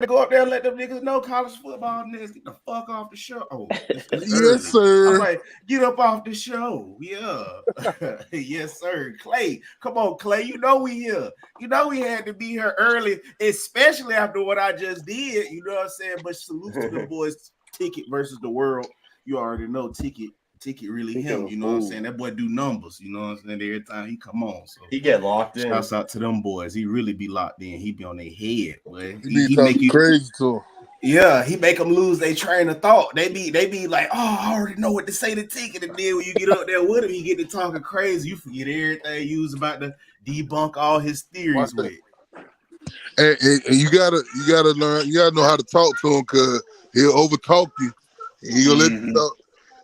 to go up there and let them niggas know college football niggas get the fuck off the show. Oh, it's Yes, sir. I'm like, get up off the show. Yeah. Yes, sir. Clay, come on, Clay. You know we here. You know we had to be here early, especially after what I just did. You know what I'm saying? But salute to the boys. Ticket versus the world. You already know Ticket really him. You know what I'm saying? That boy do numbers. You know what I'm saying? Every time he come on. So he get locked in. Shouts out to them boys. He really be locked in. He be on their head, boy. He make you crazy too. Yeah, he make them lose their train of thought. They be like, oh, I already know what to say to Ticket. And then when you get up there with him, he get to talking crazy. You forget everything you was about to debunk all his theories with. And you gotta learn. You gotta know how to talk to him because he'll overtalk you. He'll let you talk.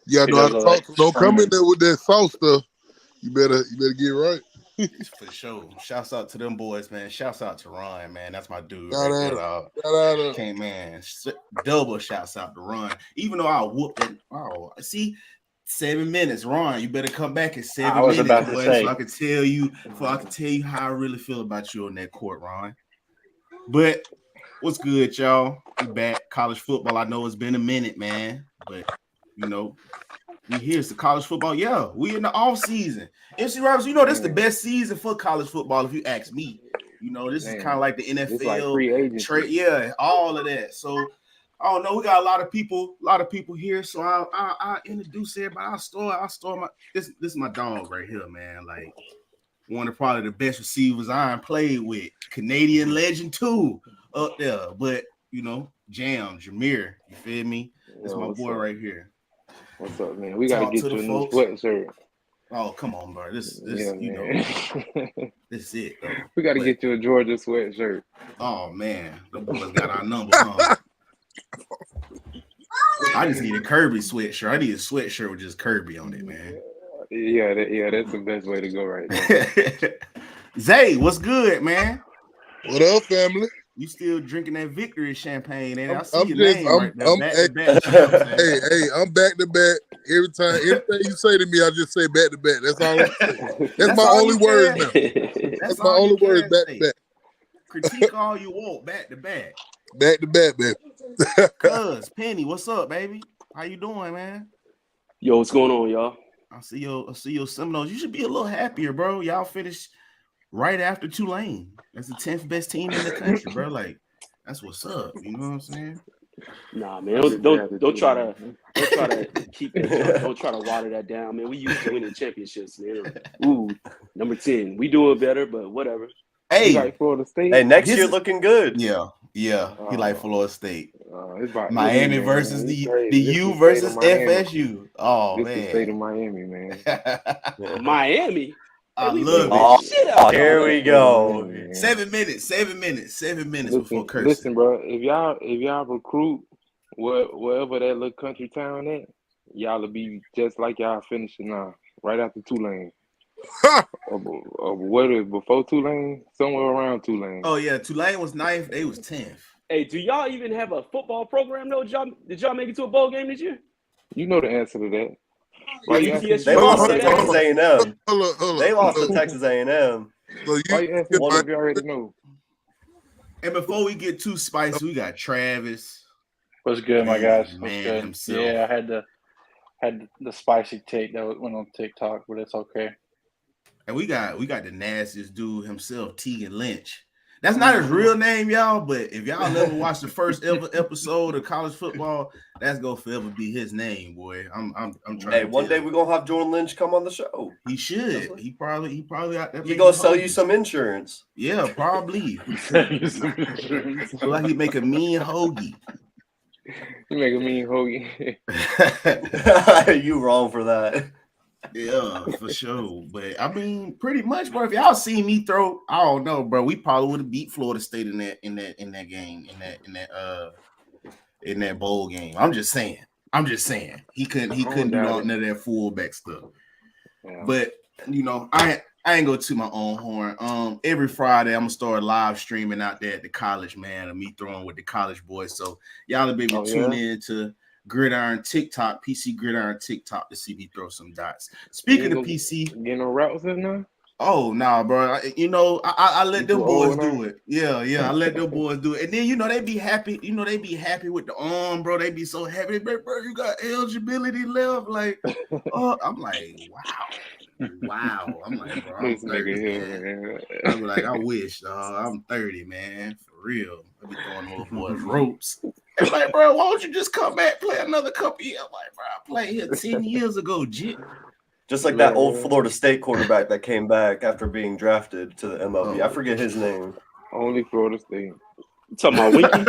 You gotta know how to talk to him. Don't come in there with that soft stuff. You better get right. For sure. Shouts out to them boys, man. Shouts out to Ron, man. That's my dude. Can't, man. Double shouts out to Ron. Even though I whooped it. Oh, see, 7 minutes. Ron, you better come back in 7 minutes. About to say. So I can tell you how I really feel about you on that court, Ron. But what's good, y'all? We back. College football. I know it's been a minute, man. But you know, we here. It's the college football. Yeah, we in the off season. MC Roberts, you know, this is the best season for college football, if you ask me. You know, this is kind of like the NFL trade. Yeah, all of that. So I don't know. We got a lot of people here. So I'll introduce everybody. I'll store my this is my dog right here, man. Like one of probably the best receivers I played with. Canadian legend too up there. But you know, Jameer, you feel me? That's my boy right here. What's up, man? We gotta get you a new sweatshirt. Oh, come on, bro. This you know, this is it, though. We gotta get you a Georgia sweatshirt. Oh man, the boys got our number, huh? I just need a Kirby sweatshirt. I need a sweatshirt with just Kirby on it, man. Yeah, that's the best way to go right now. Zay, what's good, man? What up, family? You still drinking that victory champagne, and I see I'm your just, name I'm, right there. I'm, Back hey, to back. hey, I'm back to back. Every time, anything you say to me, I just say back to back. That's all I'm saying. That's my only word now. That's my only word, back to back. Critique all you want, back to back. Back to back, baby. Cuz, Penny, what's up, baby? How you doing, man? Yo, what's going on, y'all? I see your Seminoles. You should be a little happier, bro. Y'all finished right after Tulane. That's the 10th best team in the country, bro. Like, that's what's up. You know what I'm saying? Nah, man. Don't try to keep it. Don't try to water that down, man. We used to winning championships, man. Ooh, number 10. We do it better, but whatever. Hey, like Florida State. Hey, next year looking good. Yeah. He like Florida State. It's Miami versus the U versus FSU. Oh this man, the state of Miami, man. Miami. I love it. Here we go. 7 minutes. 7 minutes before cursing. Listen, bro. If y'all recruit wherever that little country town at, y'all will be just like y'all finishing now, right after Tulane. What before Tulane? Somewhere around Tulane. Oh yeah, Tulane was 9th. They was 10th. Hey, do y'all even have a football program though? Did y'all make it to a bowl game this year? You know the answer to that. They lost to Texas A&M. They lost to Texas A&M. So you already know. And before we get too spicy, we got Travis. What's good, my guys? Man himself. Yeah, I had the spicy take that went on TikTok, but it's okay. And we got the nastiest dude himself, Tegan Lynch. That's not his real name, y'all, but if y'all never watched the first ever episode of college football, that's gonna forever be his name, boy. I'm trying. Hey, one day we're gonna have Jordan Lynch come on the show. He should. He probably out there. He gonna sell you some insurance. Yeah, probably. Like he make a mean hoagie. You make a mean hoagie. You wrong for that. Yeah, for sure. But I mean, pretty much, bro. If y'all see me throw, I don't know, bro. We probably would have beat Florida State in that game, in that bowl game. I'm just saying. He couldn't do none of that fullback stuff. Yeah. But you know, I ain't go to my own horn. Every Friday I'm gonna start live streaming out there at the college, man, of me throwing with the college boys. So y'all will be able to tune in to Gridiron TikTok, PC Gridiron TikTok to see me throw some dots. Speaking of PC, getting no routes in now. Oh nah, bro. I let them boys do it. Yeah. I let them boys do it. And then they be happy. They be happy with the arm, bro. They be so happy, bro. You got eligibility left. Like, I'm like, wow. I'm like, bro, I'm 30, man. I'm like, I wish, I'm 30, man. For real. I be throwing those boys ropes. And like, bro, why don't you just come back, play another couple years? I'm like, bro, I played here 10 years ago, Jit. Just like that old Florida State quarterback that came back after being drafted to the MLB. I forget his name. Only Florida State. You talking about Winky?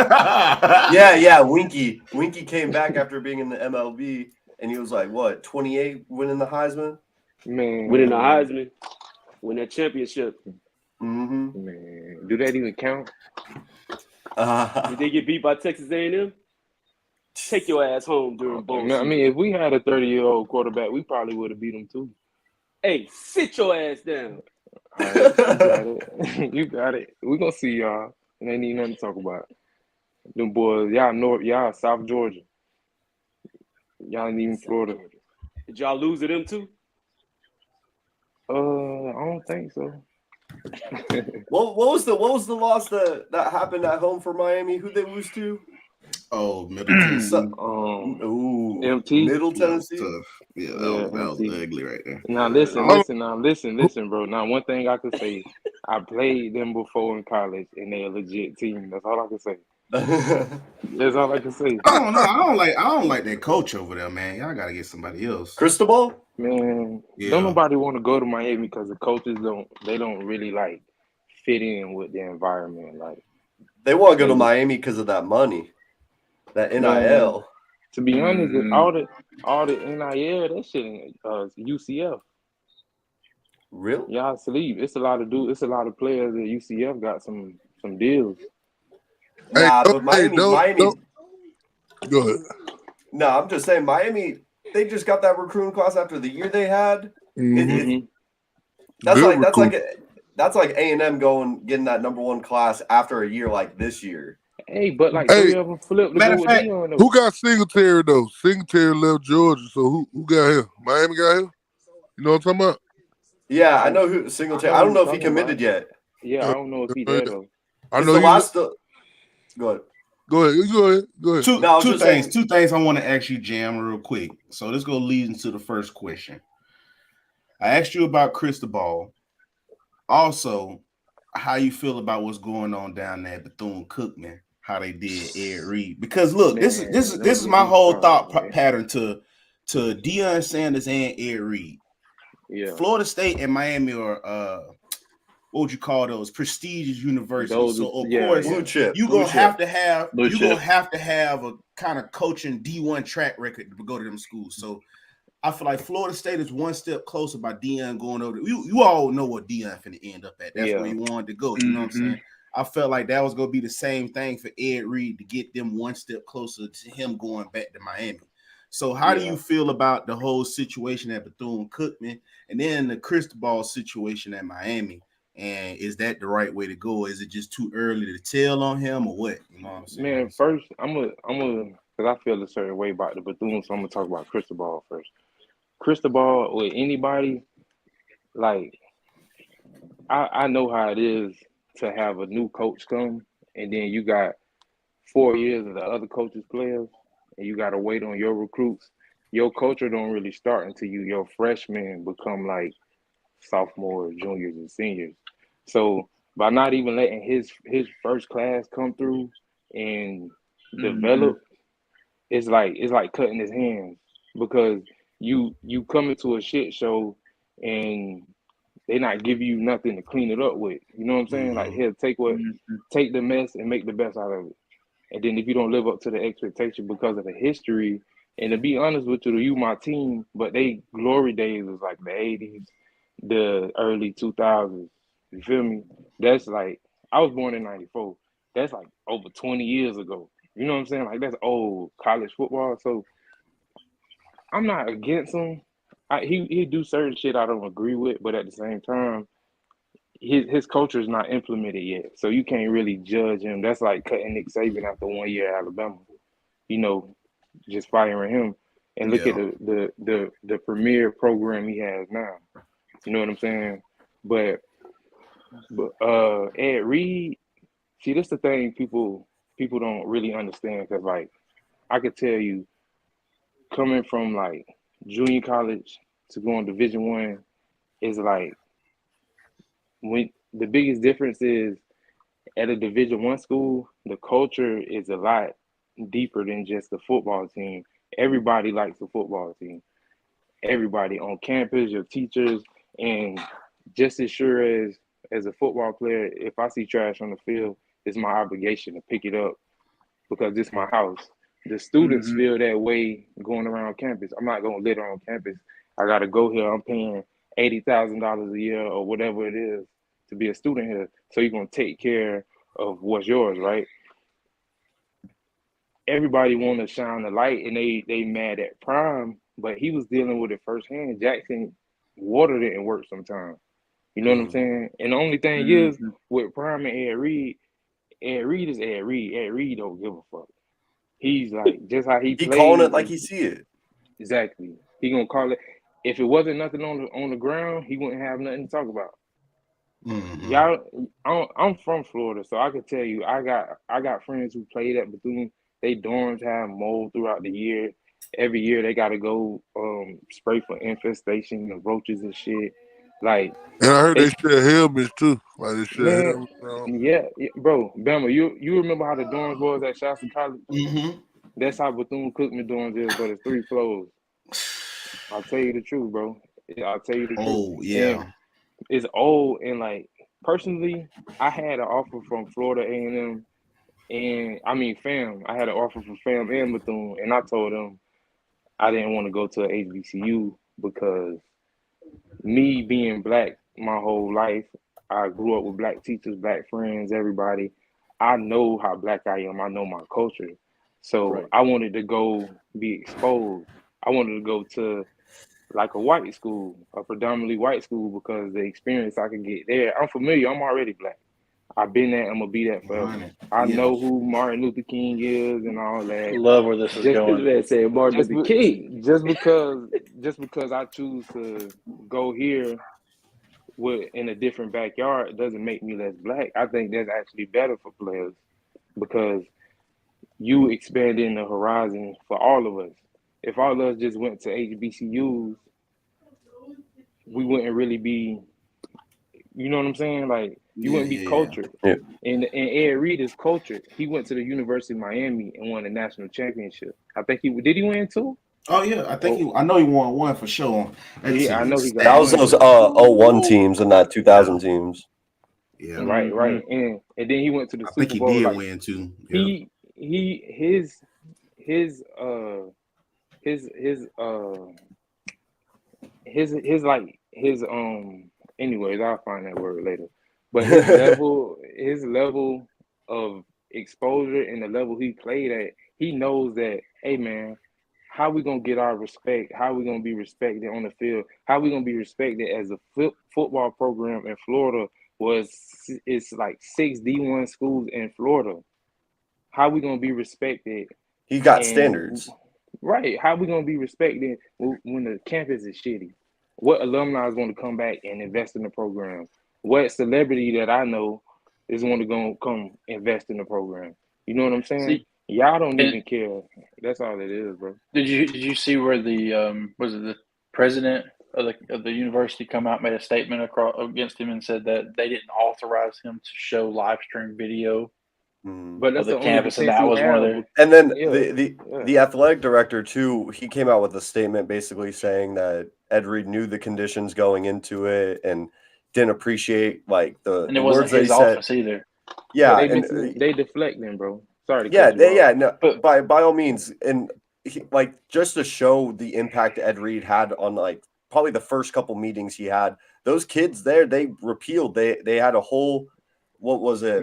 Yeah, Winky. Winky came back after being in the MLB, and he was like, what, 28, winning the Heisman? Man. Winning the Heisman. Win that championship. Mm-hmm. Man, do that even count? Did they get beat by Texas A&M? Take your ass home during bowl season. I mean, if we had a 30-year-old quarterback, we probably would have beat him too. Hey, sit your ass down. All right, you got it. You got it. We're going to see y'all. It ain't even nothing to talk about. Them boys, y'all South Georgia. Y'all ain't even Florida. Did y'all lose to them too? I don't think so. What was the loss that happened at home for Miami? Who they lose to? Oh, Middle Tennessee. MT. Middle Tennessee. Yeah, that was ugly right there. Now listen, bro. Now one thing I could say, I played them before in college, and they're a legit team. That's all I can say. That's all I can say. I don't know. I don't like that coach over there, man. Y'all gotta get somebody else. Cristobal? Man, don't nobody want to go to Miami because the coaches don't really like fit in with the environment. Like they want to go to Miami because of that money, that NIL. Man, to be honest, all the NIL, that shit in UCF. Really? Y'all sleep. It's a lot of players at UCF got some deals. But Miami. Go ahead. No, I'm just saying Miami. They just got that recruiting class after the year they had. Mm-hmm. That's like A&M getting that #1 class after a year like this year. Hey, but like 3 of them flipped. Matter of fact, who got Singletary though? Singletary left Georgia, so who got him? Miami got him. You know what I'm talking about? Yeah, I know who Singletary. I don't know if he committed yet. Yeah, I don't know if he did though. I know Go ahead. Go ahead. Two things I want to ask you, Jam, real quick. So let's go lead into the first question. I asked you about Cristobal. Also, how you feel about what's going on down there at Bethune-Cookman, how they did Ed Reed. Because look, this is my whole thought pattern to Deion Sanders and Ed Reed. Yeah. Florida State and Miami are what would you call those prestigious universities? So of course, you're gonna have to have a kind of coaching D1 track record to go to them schools. So I feel like Florida State is one step closer by Deion going over. You all know what Deion finna end up at. That's where he wanted to go. You know what I'm saying? I felt like that was gonna be the same thing for Ed Reed to get them one step closer to him going back to Miami. So how do you feel about the whole situation at Bethune-Cookman and then the Cristobal situation at Miami? And is that the right way to go? Is it just too early to tell on him or what? You know what I'm saying? Man, first I'm gonna because I feel a certain way about the Bethune, so I'm gonna talk about Cristobal first. Cristobal with anybody, like I know how it is to have a new coach come and then you got 4 years of the other coaches' players and you gotta wait on your recruits. Your culture don't really start until your freshmen become like sophomores, juniors, and seniors. So by not even letting his first class come through and develop, it's like cutting his hands because you come into a shit show and they not give you nothing to clean it up with. You know what I'm saying? Like he'll take the mess and make the best out of it. And then if you don't live up to the expectation because of the history, and to be honest with you my team, but they glory days was like the 80s, the early 2000s. You feel me? That's like, I was born in 94. That's like over 20 years ago. You know what I'm saying? Like that's old college football. So I'm not against him. He do certain shit I don't agree with, but at the same time, his culture is not implemented yet. So you can't really judge him. That's like cutting Nick Saban after 1 year at Alabama. You know, just firing him. And look at the premier program he has now. You know what I'm saying? But Ed Reed, see, that's the thing people don't really understand, because like I could tell you, coming from like junior college to going Division I is like, when the biggest difference is at a Division I school, the culture is a lot deeper than just the football team. Everybody likes the football team. Everybody on campus, your teachers, and just as sure as a football player, if I see trash on the field, it's my obligation to pick it up because it's my house. The students feel that way going around campus. I'm not going to litter on campus. I got to go here. I'm paying $80,000 a year or whatever it is to be a student here. So you're going to take care of what's yours, right? Everybody want to shine the light, and they mad at Prime, but he was dealing with it firsthand. Jackson water didn't work sometimes. You know what I'm saying? And the only thing is, with Prime and Ed Reed is Ed Reed. Ed Reed don't give a fuck. He's like, just how he plays. He calling it like he see it. Exactly. He gonna call it. If it wasn't nothing on the ground, he wouldn't have nothing to talk about. Y'all, I'm from Florida, so I could tell you, I got friends who played at Bethune. They dorms have mold throughout the year. Every year they gotta go spray for infestation of roaches and shit. Like, and I heard they share helmets too. Like they share man, helmets around. yeah, bro, Bama, you remember how the dorms was at Shasta College? That's how Bethune-Cookman dorms is, but it's 3 floors. I'll tell you the truth, bro. I'll tell you the truth. Oh, yeah. And it's old, and like, personally, I had an offer from Florida A&M, and I mean FAM. I had an offer from FAM and Bethune, and I told them I didn't want to go to a HBCU because me being black my whole life, I grew up with black teachers, black friends, everybody. I know how black I am. I know my culture. So I wanted to go be exposed. I wanted to go to like a white school, a predominantly white school, because the experience I could get there. I'm familiar. I'm already black. I've been there. I'm gonna be that forever. I know who Martin Luther King is and all that. Love where this is going. That said Martin Luther King. Just because I choose to go here in a different backyard doesn't make me less black. I think that's actually better for players because you expanding the horizon for all of us. If all of us just went to HBCUs, we wouldn't really be, you know what I'm saying? Like, you wouldn't be cultured. Yeah. And Ed Reed is cultured. He went to the University of Miami and won a national championship. I think did he win 2? Oh yeah, I know he won 1 for sure. Yeah, I know he got that was those 01 teams and not 2000 teams. Yeah, right. And then he went to the Super Bowl. I think he did like, win too. Anyways, I'll find that word later. But his level of exposure and the level he played at, he knows that, hey man, how we gonna get our respect? How we gonna be respected on the field? How we gonna be respected as a football program in Florida? It's like 6 D1 schools in Florida. How we gonna be respected? He got standards. Right. How we gonna be respected when the campus is shitty? What alumni is going to come back and invest in the program? What celebrity that I know is going to come invest in the program? You know what I'm saying? See, y'all don't even care. That's all it is, bro. Did you see where the was it the president of the university come out, made a statement against him and said that they didn't authorize him to show live stream video but that's of the campus, and that was one of their. And then the athletic director too, he came out with a statement basically saying that Ed Reed knew the conditions going into it and didn't appreciate like and it wasn't his office either. Yeah, they deflecting, bro. Sorry. But by all means, and like just to show the impact Ed Reed had on like probably the first couple meetings he had, those kids there, they repealed. They had a whole. What was it?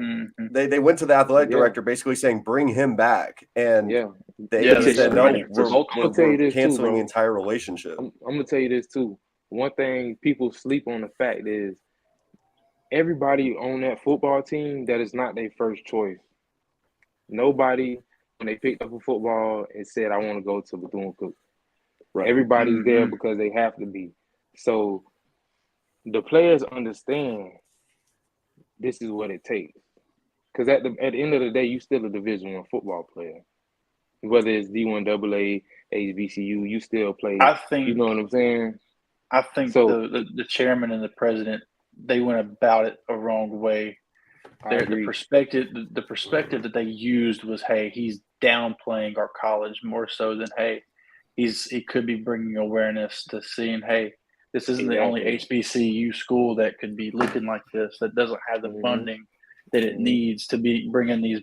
They went to the athletic director basically saying, bring him back. And they said, no, we're canceling the entire relationship. I'm going to tell you this too. One thing people sleep on the fact is everybody on that football team, that is not their first choice. Nobody, when they picked up a football and said, I want to go to Bethune-Cookman. Right. Everybody's there because they have to be. So the players understand this is what it takes. Because at the end of the day, you still a Division I football player. Whether it's D1 AA, HBCU, you still play. I think, you know what I'm saying? I think So, the chairman and the president, they went about it a wrong way. The perspective that they used was, hey, he's downplaying our college more so than, hey, he could be bringing awareness to seeing, hey, this isn't the only HBCU school that could be looking like this, that doesn't have the funding that it needs to be bringing these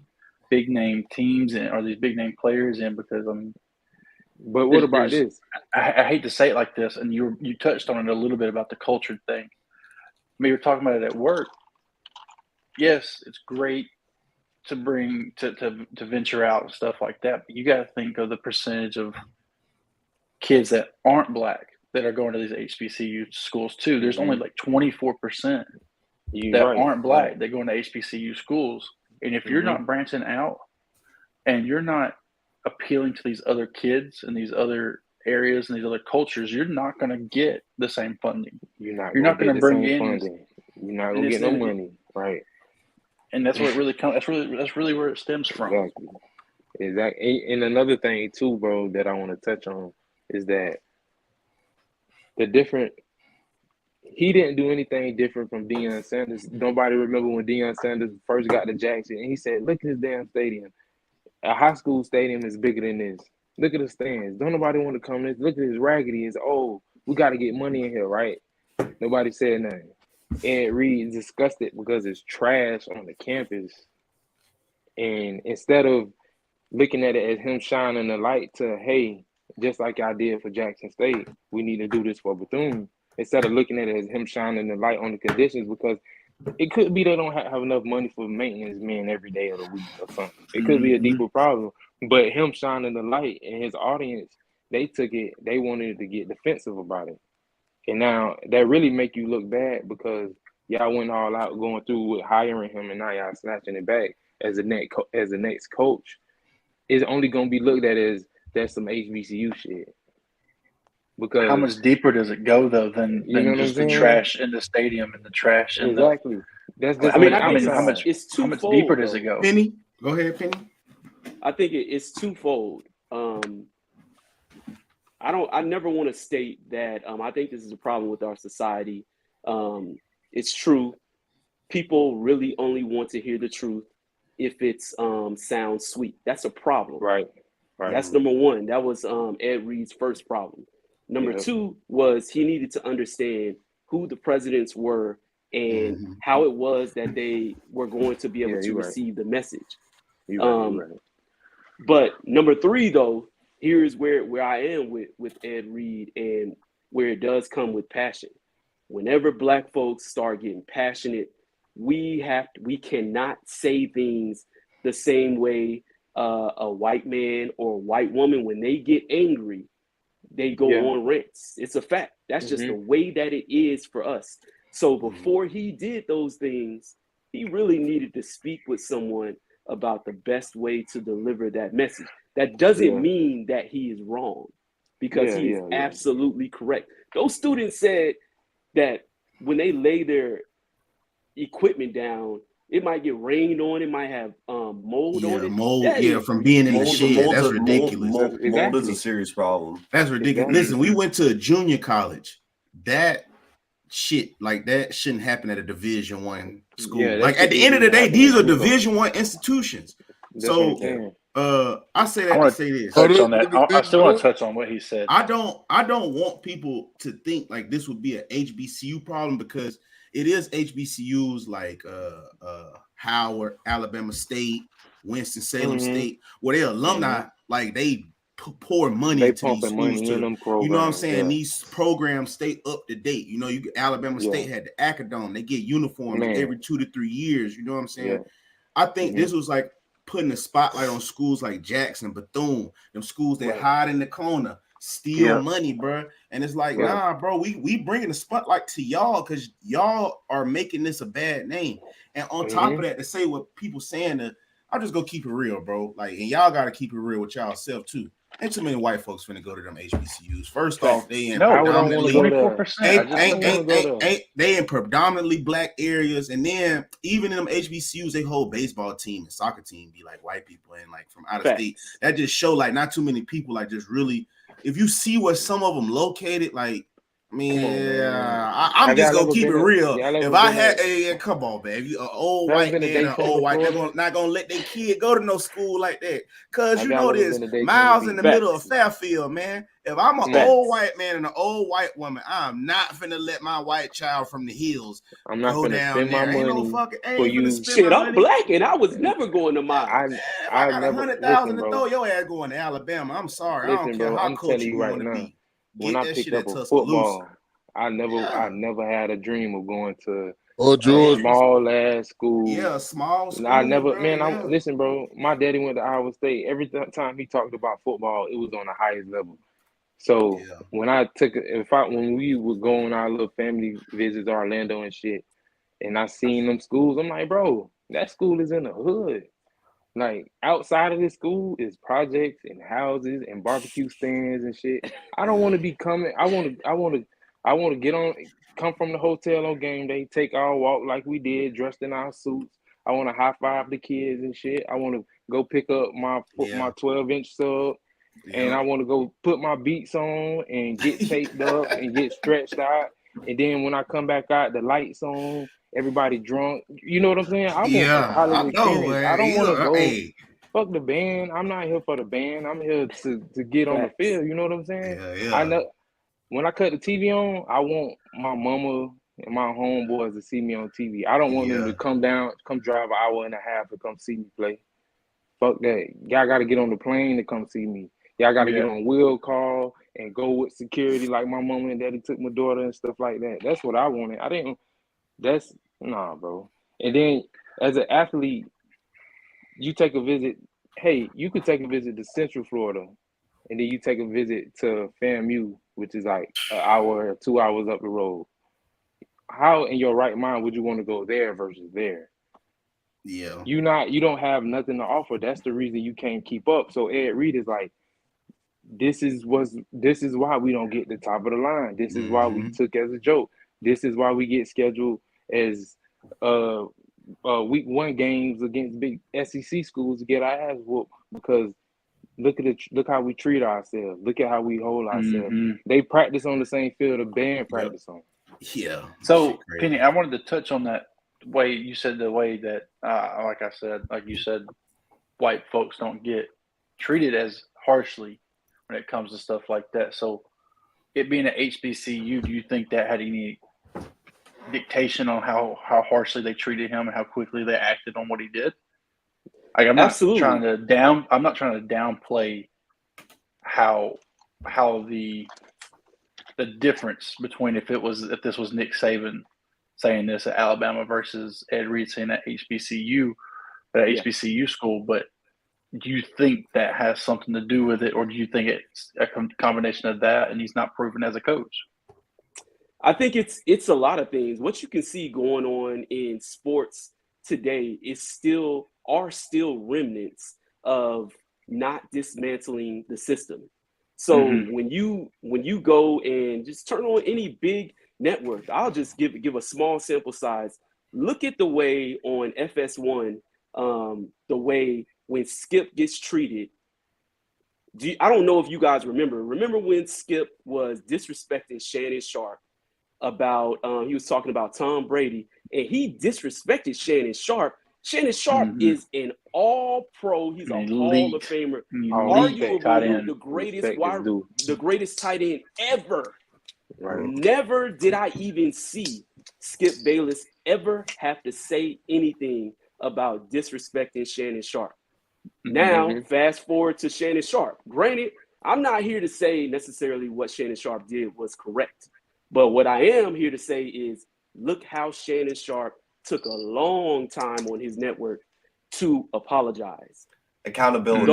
big name teams in or these big name players in. Because but what about this? I hate to say it like this, and you touched on it a little bit about the culture thing. I mean, you're talking about it at work. Yes, it's great to bring to venture out and stuff like that, but you got to think of the percentage of kids that aren't Black that are going to these HBCU schools too. There's only like 24% that aren't Black that go into HBCU schools. And if you're not branching out and you're not appealing to these other kids and these other areas and these other cultures, you're not going to get the same funding. You're not going to bring in funding. You're not going to get no money, right? And that's where it really comes. That's really where it stems from. Exactly. And another thing too, bro, that I want to touch on is that he didn't do anything different from Deion Sanders. Nobody remember when Deion Sanders first got to Jackson and he said, look at this damn stadium. A high school stadium is bigger than this. Look at the stands. Don't nobody want to come in. Look at this raggedy. It's old. We got to get money in here, right? Nobody said nothing. Ed Reed discussed it because it's trash on the campus. And instead of looking at it as him shining the light to, hey, just like I did for Jackson State, we need to do this for Bethune. Instead of looking at it as him shining the light on the conditions, because it could be they don't have enough money for maintenance men every day of the week or something. It could be a deeper problem. But him shining the light and his audience, they took it, they wanted to get defensive about it. And now that really make you look bad because y'all went all out going through with hiring him and now y'all snatching it back as the next coach. It's only going to be looked at as that's some HBCU shit. Because how much deeper does it go though than just the trash in the stadium and the trash in That's just I think how much deeper does it go? Penny, go ahead, Penny. I think it's twofold. I never want to state that I think this is a problem with our society. It's true. People really only want to hear the truth if it sounds sweet. That's a problem. Right. That's number one. That was Ed Reed's first problem. Number two was he needed to understand who the presidents were and how it was that they were going to be able to receive the message. But number three, though, here's where I am with Ed Reed and where it does come with passion. Whenever Black folks start getting passionate, we cannot say things the same way a white man or a white woman, when they get angry, they go on rants. It's a fact. That's just the way that it is for us. So before he did those things, he really needed to speak with someone about the best way to deliver that message. That doesn't mean that he is wrong, because he is absolutely correct. Those students said that when they lay their equipment down, it might get rained on, it might have mold on it. Mold, from being in the shed. That's ridiculous. Mold is a serious problem. That's ridiculous. Listen, we went to a junior college. That shit, like that, shouldn't happen at a Division I school. Like at the end of the day, these are Division I institutions. So I say that to say this. Touch on that. I still want to touch on what he said. I don't want people to think like this would be an HBCU problem, because it is HBCUs like Howard, Alabama State, Winston-Salem State, where their alumni, like they pour money into these schools too. You know what I'm saying? These programs stay up to date. You know, Alabama State had the Acadome. They get uniforms every 2 to 3 years. You know what I'm saying? I think this was like putting a spotlight on schools like Jackson, Bethune, them schools that hide in the corner, steal money, bro. And it's like, nah, bro, we bringing the spotlight to y'all because y'all are making this a bad name. And on top of that, to say what people saying, I'll just go keep it real, bro. Like, and y'all got to keep it real with y'all self too. Ain't too many white folks finna go to them HBCUs. First off, they in No, predominantly 24%. they in predominantly black areas, and then even in them HBCUs, they hold baseball team and soccer team be like white people and like from out of state. That just show like not too many people like just really. If you see where some of them located, like. I mean, I'm just gonna keep it real. If I had, come on, baby, an old white man, an old white, they're not gonna let their kid go to no school like that. Cause you know this, miles in the middle of Fairfield, man. If I'm an old white man and an old white woman, I'm not finna let my white child from the hills go down there. Ain't no fucking, ain't finna spend my money. I'm black and I was never going to Miles. If I got 100,000 to throw your ass going to Alabama, I'm sorry. I don't care how coach you want to be. When I picked up a football, I never had a dream of going to a small ass school. Yeah, small school. I never, bro, listen, bro. My daddy went to Iowa State. Every time he talked about football, it was on the highest level. So when we would go on our little family visits to Orlando and shit, and I seen them schools, I'm like, bro, that school is in the hood. Like outside of this school is projects and houses and barbecue stands and shit. I don't want to be coming. I want to come from the hotel on game day, take our walk like we did, dressed in our suits. I want to high five the kids and shit. I want to go pick up my 12-inch sub, and I want to go put my beats on and get taped up and get stretched out. And then when I come back out, the lights on. Everybody drunk. You know what I'm saying? I want a college experience. I don't want to go. Fuck the band. I'm not here for the band. I'm here to get on the field. You know what I'm saying? I know. When I cut the TV on, I want my mama and my homeboys to see me on TV. I don't want them to come drive an hour and a half to come see me play. Fuck that. Y'all got to get on the plane to come see me. Y'all got to get on wheel call and go with security like my mama and daddy took my daughter and stuff like that. That's what I wanted. That's nah, bro. And then as an athlete, you take a visit. Hey, you could take a visit to Central Florida, and then you take a visit to FAMU, which is like an hour or 2 hours up the road. How in your right mind would you want to go there versus there? Yeah. You don't have nothing to offer. That's the reason you can't keep up. So Ed Reed is like, this is why we don't get the top of the line. This is why we took as a joke. This is why we get scheduled as week 1 games against big SEC schools to get our ass whooped, because look how we treat ourselves. Look at how we hold ourselves. They practice on the same field the band practice on. Yeah. So Penny, I wanted to touch on that way you said, the way that like you said, white folks don't get treated as harshly when it comes to stuff like that. So it being an HBCU, do you think that had any dictation on how harshly they treated him and how quickly they acted on what he did? Like, I'm not trying to downplay how the difference between if this was Nick Saban saying this at Alabama versus Ed Reed saying at HBCU, HBCU school, but do you think that has something to do with it, or do you think it's a combination of that and he's not proven as a coach? I think it's a lot of things. What you can see going on in sports today is still remnants of not dismantling the system. So when you go and just turn on any big network, I'll just give a small sample size. Look at the way on FS1, the way when Skip gets treated. I don't know if you guys remember when Skip was disrespecting Shannon Sharp about he was talking about Tom Brady, and he disrespected Shannon Sharp. Shannon Sharp is an all-pro. He's a Hall of Famer, arguably the greatest tight end ever. Right. Never did I even see Skip Bayless ever have to say anything about disrespecting Shannon Sharp. Now, fast forward to Shannon Sharp. Granted, I'm not here to say necessarily what Shannon Sharp did was correct. But what I am here to say is, look how Shannon Sharp took a long time on his network to apologize. Accountability.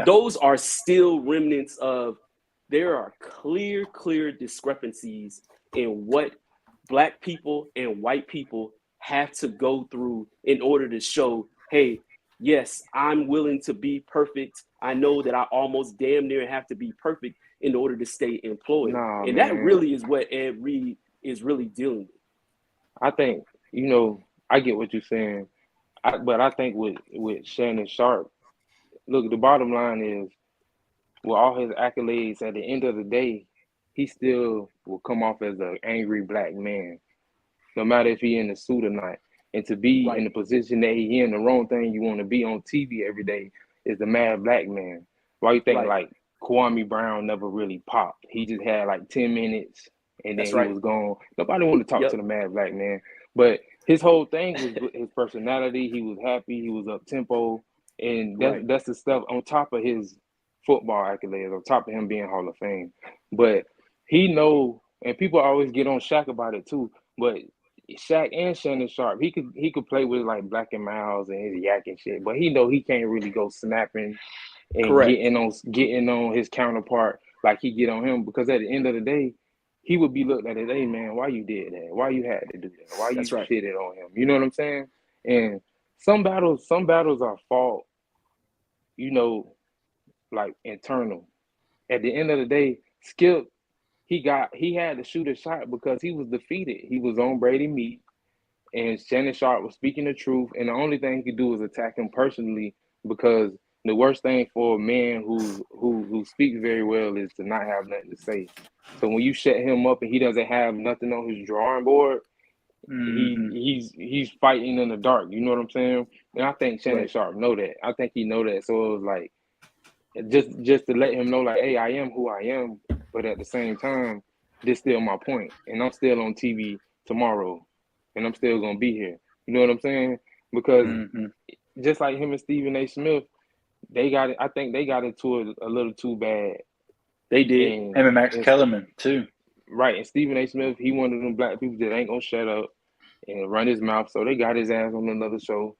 Those are still remnants of, there are clear discrepancies in what Black people and white people have to go through in order to show, hey, yes, I'm willing to be perfect. I know that I almost damn near have to be perfect in order to stay employed. Nah, and man. that really is what Ed Reed is really dealing with. I think, I get what you're saying. But I think with Shannon Sharp, look, the bottom line is, with all his accolades, at the end of the day, he still will come off as an angry black man, no matter if he in a suit or not. And to be in the position that he in, the wrong thing you want to be on TV every day is the mad black man. Why you think like Kwame Brown never really popped? He just had like 10 minutes and then he was gone. Nobody wanted to talk to the mad black man. But his whole thing was his personality. He was happy. He was up tempo. And that's the stuff on top of his football accolades, on top of him being Hall of Fame. But he know, and people always get on Shaq about it too, but Shaq and Shannon Sharp, he could play with like Black and Miles and his yak and shit, but he know he can't really go snapping and getting on his counterpart like he get on him, because at the end of the day, he would be looked at as, hey man, why you did that? Why you had to do that? Why you shitted on him? You know what I'm saying? And some battles are fought, like internal. At the end of the day, Skip, he had to shoot a shot because he was defeated. He was on Brady Meat, and Shannon Sharp was speaking the truth, and the only thing he could do was attack him personally, because the worst thing for a man who speaks very well is to not have nothing to say. So when you shut him up and he doesn't have nothing on his drawing board, he's fighting in the dark. You know what I'm saying? And I think Shannon Sharp know that. I think he know that. So it was like, just to let him know, like, hey, I am who I am, but at the same time, this still my point, and I'm still on TV tomorrow, and I'm still gonna be here. You know what I'm saying? Because just like him and Stephen A. Smith, they got it. I think they got into it a little too bad. They did. Him and Max Kellerman too. Right, and Stephen A. Smith, he one of them black people that ain't gonna shut up and run his mouth. So they got his ass on another show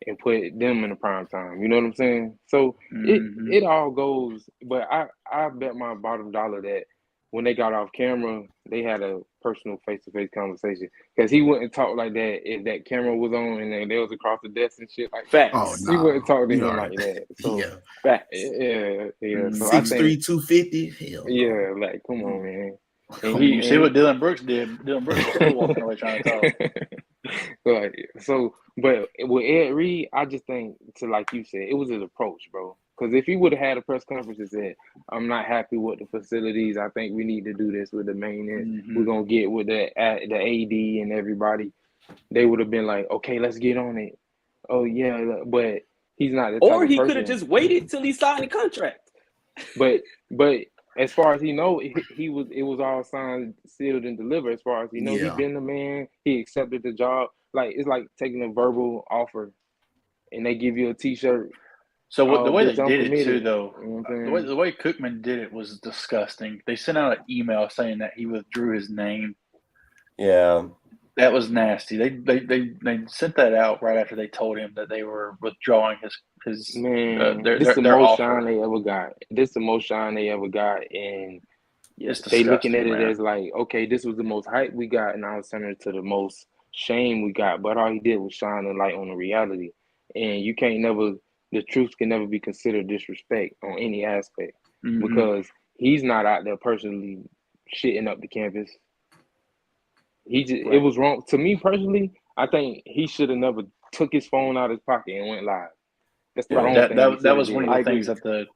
and put them in the prime time. You know what I'm saying? So it all goes, but I bet my bottom dollar that when they got off camera, they had a personal face-to-face conversation, because he wouldn't talk like that if that camera was on and they was across the desk and shit like that. Facts. He wouldn't talk to him like that. So facts. Yeah. So 6'3", 250. Hell no. Yeah, like come on, man. And you see what Dylan Brooks did. Dylan Brooks was still walking away trying to talk. But with Ed Reed, I just think, like you said, it was his approach, bro. Because if he would have had a press conference and said, I'm not happy with the facilities, I think we need to do this with the maintenance, we're going to get with the AD and everybody, they would have been like, okay, let's get on it. Oh, yeah, but he's not the type of person. Or he could have just waited till he signed the contract. But as far as he know, it was all signed, sealed, and delivered. As far as he know, he been the man. He accepted the job. Like, it's like taking a verbal offer, and they give you a T-shirt. So the way they did it too, though, the way Cookman did it was disgusting. They sent out an email saying that he withdrew his name. Yeah, that was nasty. They sent that out right after they told him that they were withdrawing his this is the their most offer. shine they ever got. This is the most shine they ever got, and they looking at it as like, okay, this was the most hype we got, and now it's turning to the most shame we got. But all he did was shine a light on the reality, and you can't never. The truth can never be considered disrespect on any aspect, because he's not out there personally shitting up the campus. It was wrong to me personally. I think he should have never took his phone out of his pocket and went live. That's the wrong thing. That was one of the things that the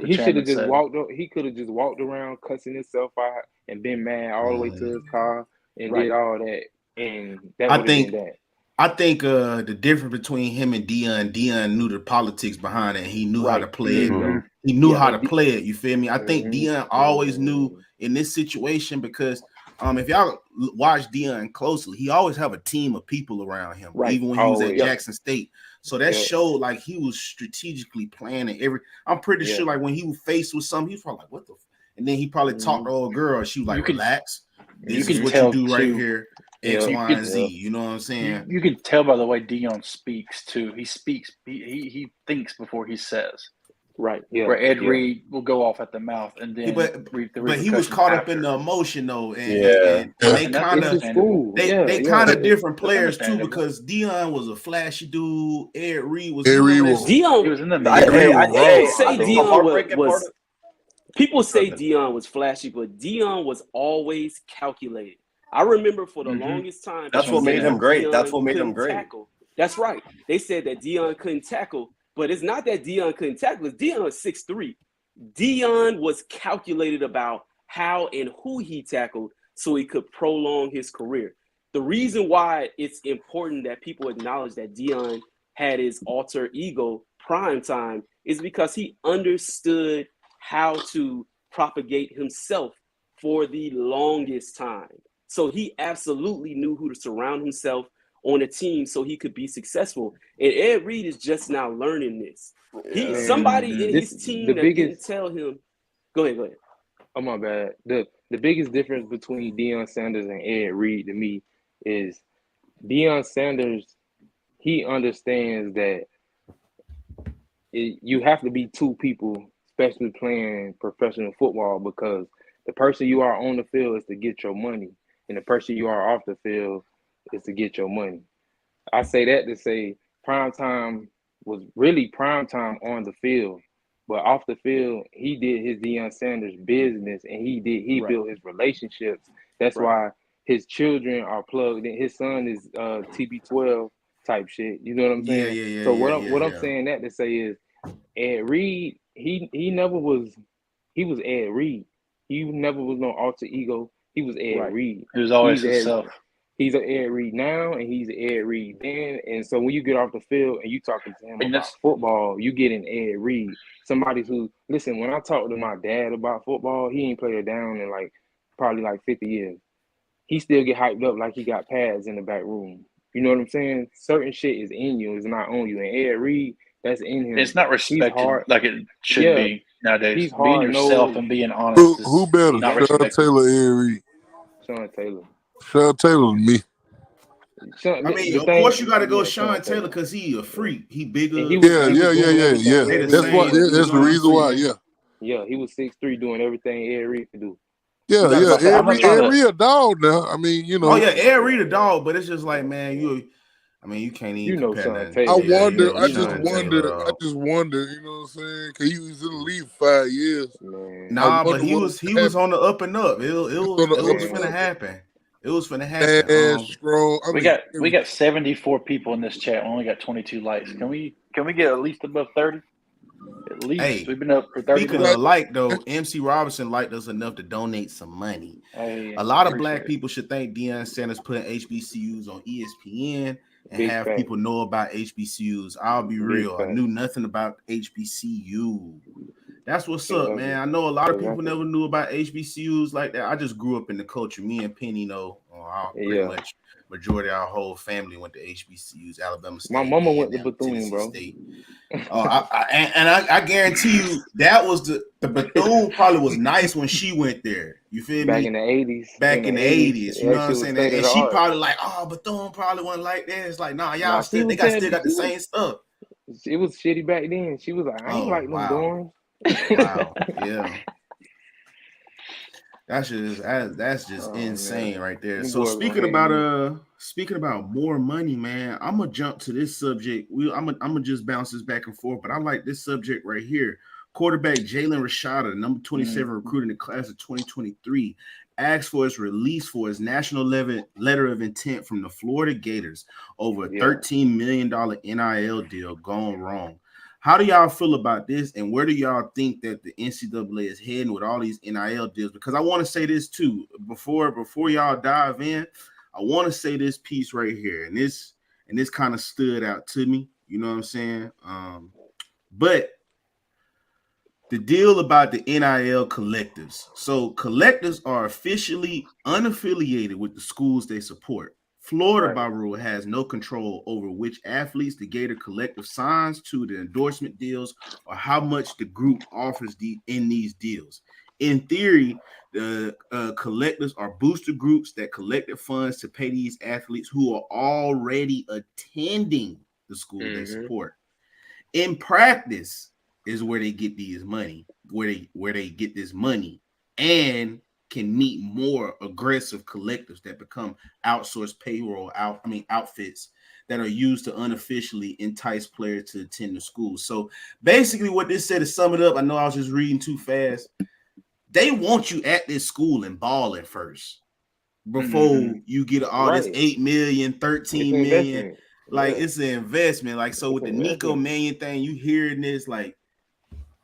he should have just walked. He could have just walked around cussing himself out and been mad all the way to his car and did all that, and that would have been that. I think the difference between him and Deion knew the politics behind it, and he knew how to play it. He knew how to play it. You feel me? I think Deion always knew in this situation, because if y'all watch Deion closely, he always have a team of people around him, even when he was at Jackson State. So that showed like he was strategically planning every. I'm pretty sure like when he was faced with something, he was probably like, "What the?" And then he probably talked to old girl. She was like, "Relax. This is what you do right here." X, Y, and Z. You know what I'm saying? You can tell by the way Deion speaks too. He speaks. He thinks before he says. Right. Yeah. Where Ed Reed will go off at the mouth, and then but he was caught up in the emotion though, and they and that's kind of understandable. they kind of different That's players too, understandable. because Dion was a flashy dude. Ed Reed was Dion. He was in the People say Dion was. People say Good. Dion was flashy, but Dion was always calculated. I remember for the longest time. That's what made him great. That's what made him great. Tackle. That's right. They said that Dion couldn't tackle, but it's not that Dion couldn't tackle. It's Dion 6'3". Dion was calculated about how and who he tackled so he could prolong his career. The reason why it's important that people acknowledge that Dion had his alter ego prime time is because he understood how to propagate himself for the longest time. So he absolutely knew who to surround himself on a team so he could be successful. And Ed Reed is just now learning this. Somebody in his team didn't tell him. Go ahead. Oh, my bad. The biggest difference between Deion Sanders and Ed Reed to me is Deion Sanders, he understands that you have to be two people, especially playing professional football, because the person you are on the field is to get your money, and the person you are off the field is to get your money. I say that to say primetime was really primetime on the field, but off the field, he did his Deion Sanders business, and he built his relationships. That's why his children are plugged in. His son is TB12 type shit. You know what I'm saying? Yeah. So what I'm saying that to say is Ed Reed, he never was. He was Ed Reed. He never was no alter ego. He was Ed Reed. He was always himself. He's an Ed Reed now, and he's an Ed Reed then. And so when you get off the field and you talking to him about football, you get an Ed Reed. Somebody who, listen, when I talk to my dad about football, he ain't played it down in probably 50 years. He still get hyped up like he got pads in the back room. You know what I'm saying? Certain shit is in you, it's not on you. And Ed Reed, that's in him. It's not respected like it should be nowadays. He's being yourself and being honest. Who better, Sean Taylor or Ed Reed? Sean Taylor. Sean Taylor to me. I mean, of course you got to go Sean Taylor because he a freak. He bigger. Yeah. That's the reason why. Yeah, he was 6'3", doing everything Ed Reed could do. Yeah. Ed Reed a dog now. I mean, you know. Oh yeah, Ed Reed a dog, but it's just like, man, you can't even compare that. I wonder. I just wonder. You know what I'm saying? Because he was in the league 5 years. Nah, but he was on the up and up. It was finna happen. It was finna happen. Strong. We got 74 people in this chat. We only got 22 likes. Can we get at least above 30? At least. Hey, we've been up for 30. Speaking of like though, MC Robinson liked us enough to donate some money. A lot of black people should thank Deion Sanders putting HBCUs on ESPN and have people know about HBCUs. I'll be real. I knew nothing about HBCU. That's what's up, man. I know a lot of people never knew about HBCUs like that. I just grew up in the culture. Me and Penny know pretty much majority of our whole family went to HBCUs, Alabama State. My mama went to Bethune, bro. I guarantee you that was the Bethune probably was nice when she went there. You feel me? Back in the 80s. Back in the 80s. You know what I'm saying? And she probably like, Bethune probably wasn't like that. It's like, nah, y'all still got the same stuff. It was shitty back then. She was like, I ain't like them dorms. Wow. Yeah. That's just insane, man. Right there. So speaking about more money, man, I'm gonna jump to this subject. I'm gonna just bounce this back and forth, but I like this subject right here. Quarterback Jalen Rashada, number 27 recruit in the class of 2023, asked for his release for his national letter of intent from the Florida Gators over a $13 million NIL deal gone wrong. How do y'all feel about this, and where do y'all think that the NCAA is heading with all these NIL deals? Because I want to say this too before y'all dive in. I want to say this piece right here, and this kind of stood out to me. You know what I'm saying? But the deal about the NIL collectives. So collectives are officially unaffiliated with the schools they support. Florida, by rule, has no control over which athletes the Gator Collective signs to the endorsement deals or how much the group offers in these deals. In theory, the collectives are booster groups that collected funds to pay these athletes who are already attending the school they support. In practice, is where they get these money, where they get this money, and can meet more aggressive collectives that become outsourced payroll outfits that are used to unofficially entice players to attend the school. So basically what this said, to sum it up, I know I was just reading too fast. They want you at this school and balling first before you get all this 8 million, 13 million. Like it's an investment. Like, so with the Nico Mannion thing, you hearing this, like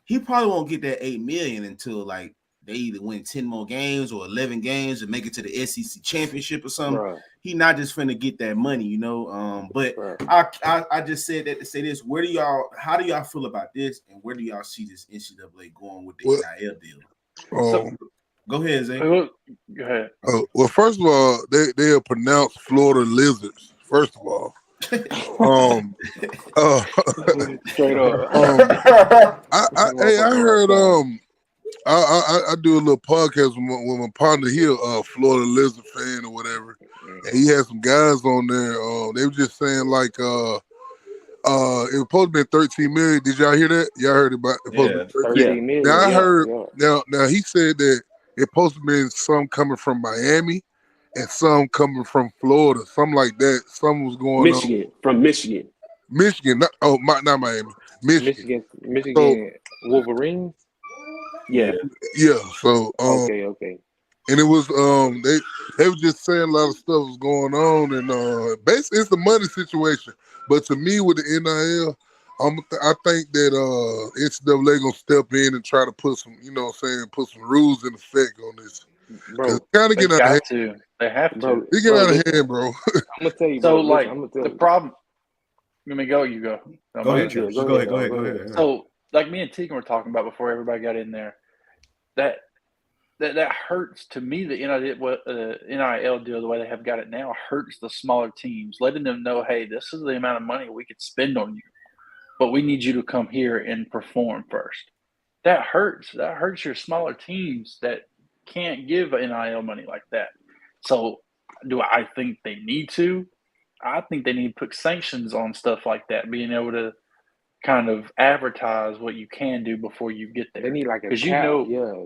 he probably won't get that 8 million until like they either win 10 more games or 11 games and make it to the SEC championship or something. Right. He not just finna get that money, you know. But right. I just said that to say this. How do y'all feel about this, and where do y'all see this NCAA going with the NIL deal? Go ahead, Zay. Go ahead. Well, first of all, they are pronounced Florida lizards. First of all, straight up. I heard I do a little podcast with my partner here, Florida lizard fan or whatever, and he had some guys on there. They were just saying like it was supposed to be 13 million. Did y'all hear that? Y'all heard about it? 13 million. Now I heard. Now he said that it's supposed to be some coming from Miami and some coming from Florida, something like that. Something was going on. From Michigan. Not Miami. Michigan. So, Wolverines. Yeah. So okay. And it was they were just saying a lot of stuff was going on, and basically it's the money situation. But to me, with the NIL, I think that NCAA gonna step in and try to put some, put some rules in effect on this. Bro, kind of get out of hand. They have to. They get out of hand, bro. I'm gonna tell you. So, the problem. Let me go. You go. Go ahead. So, like me and Tegan were talking about before everybody got in there, that hurts to me. The NIL deal, the way they have got it now, hurts the smaller teams, letting them know, hey, this is the amount of money we could spend on you, but we need you to come here and perform first. That hurts. That hurts your smaller teams that can't give NIL money like that. So, do I think they need to? I think they need to put sanctions on stuff like that, being able to kind of advertise what you can do before you get there. They need like a cap,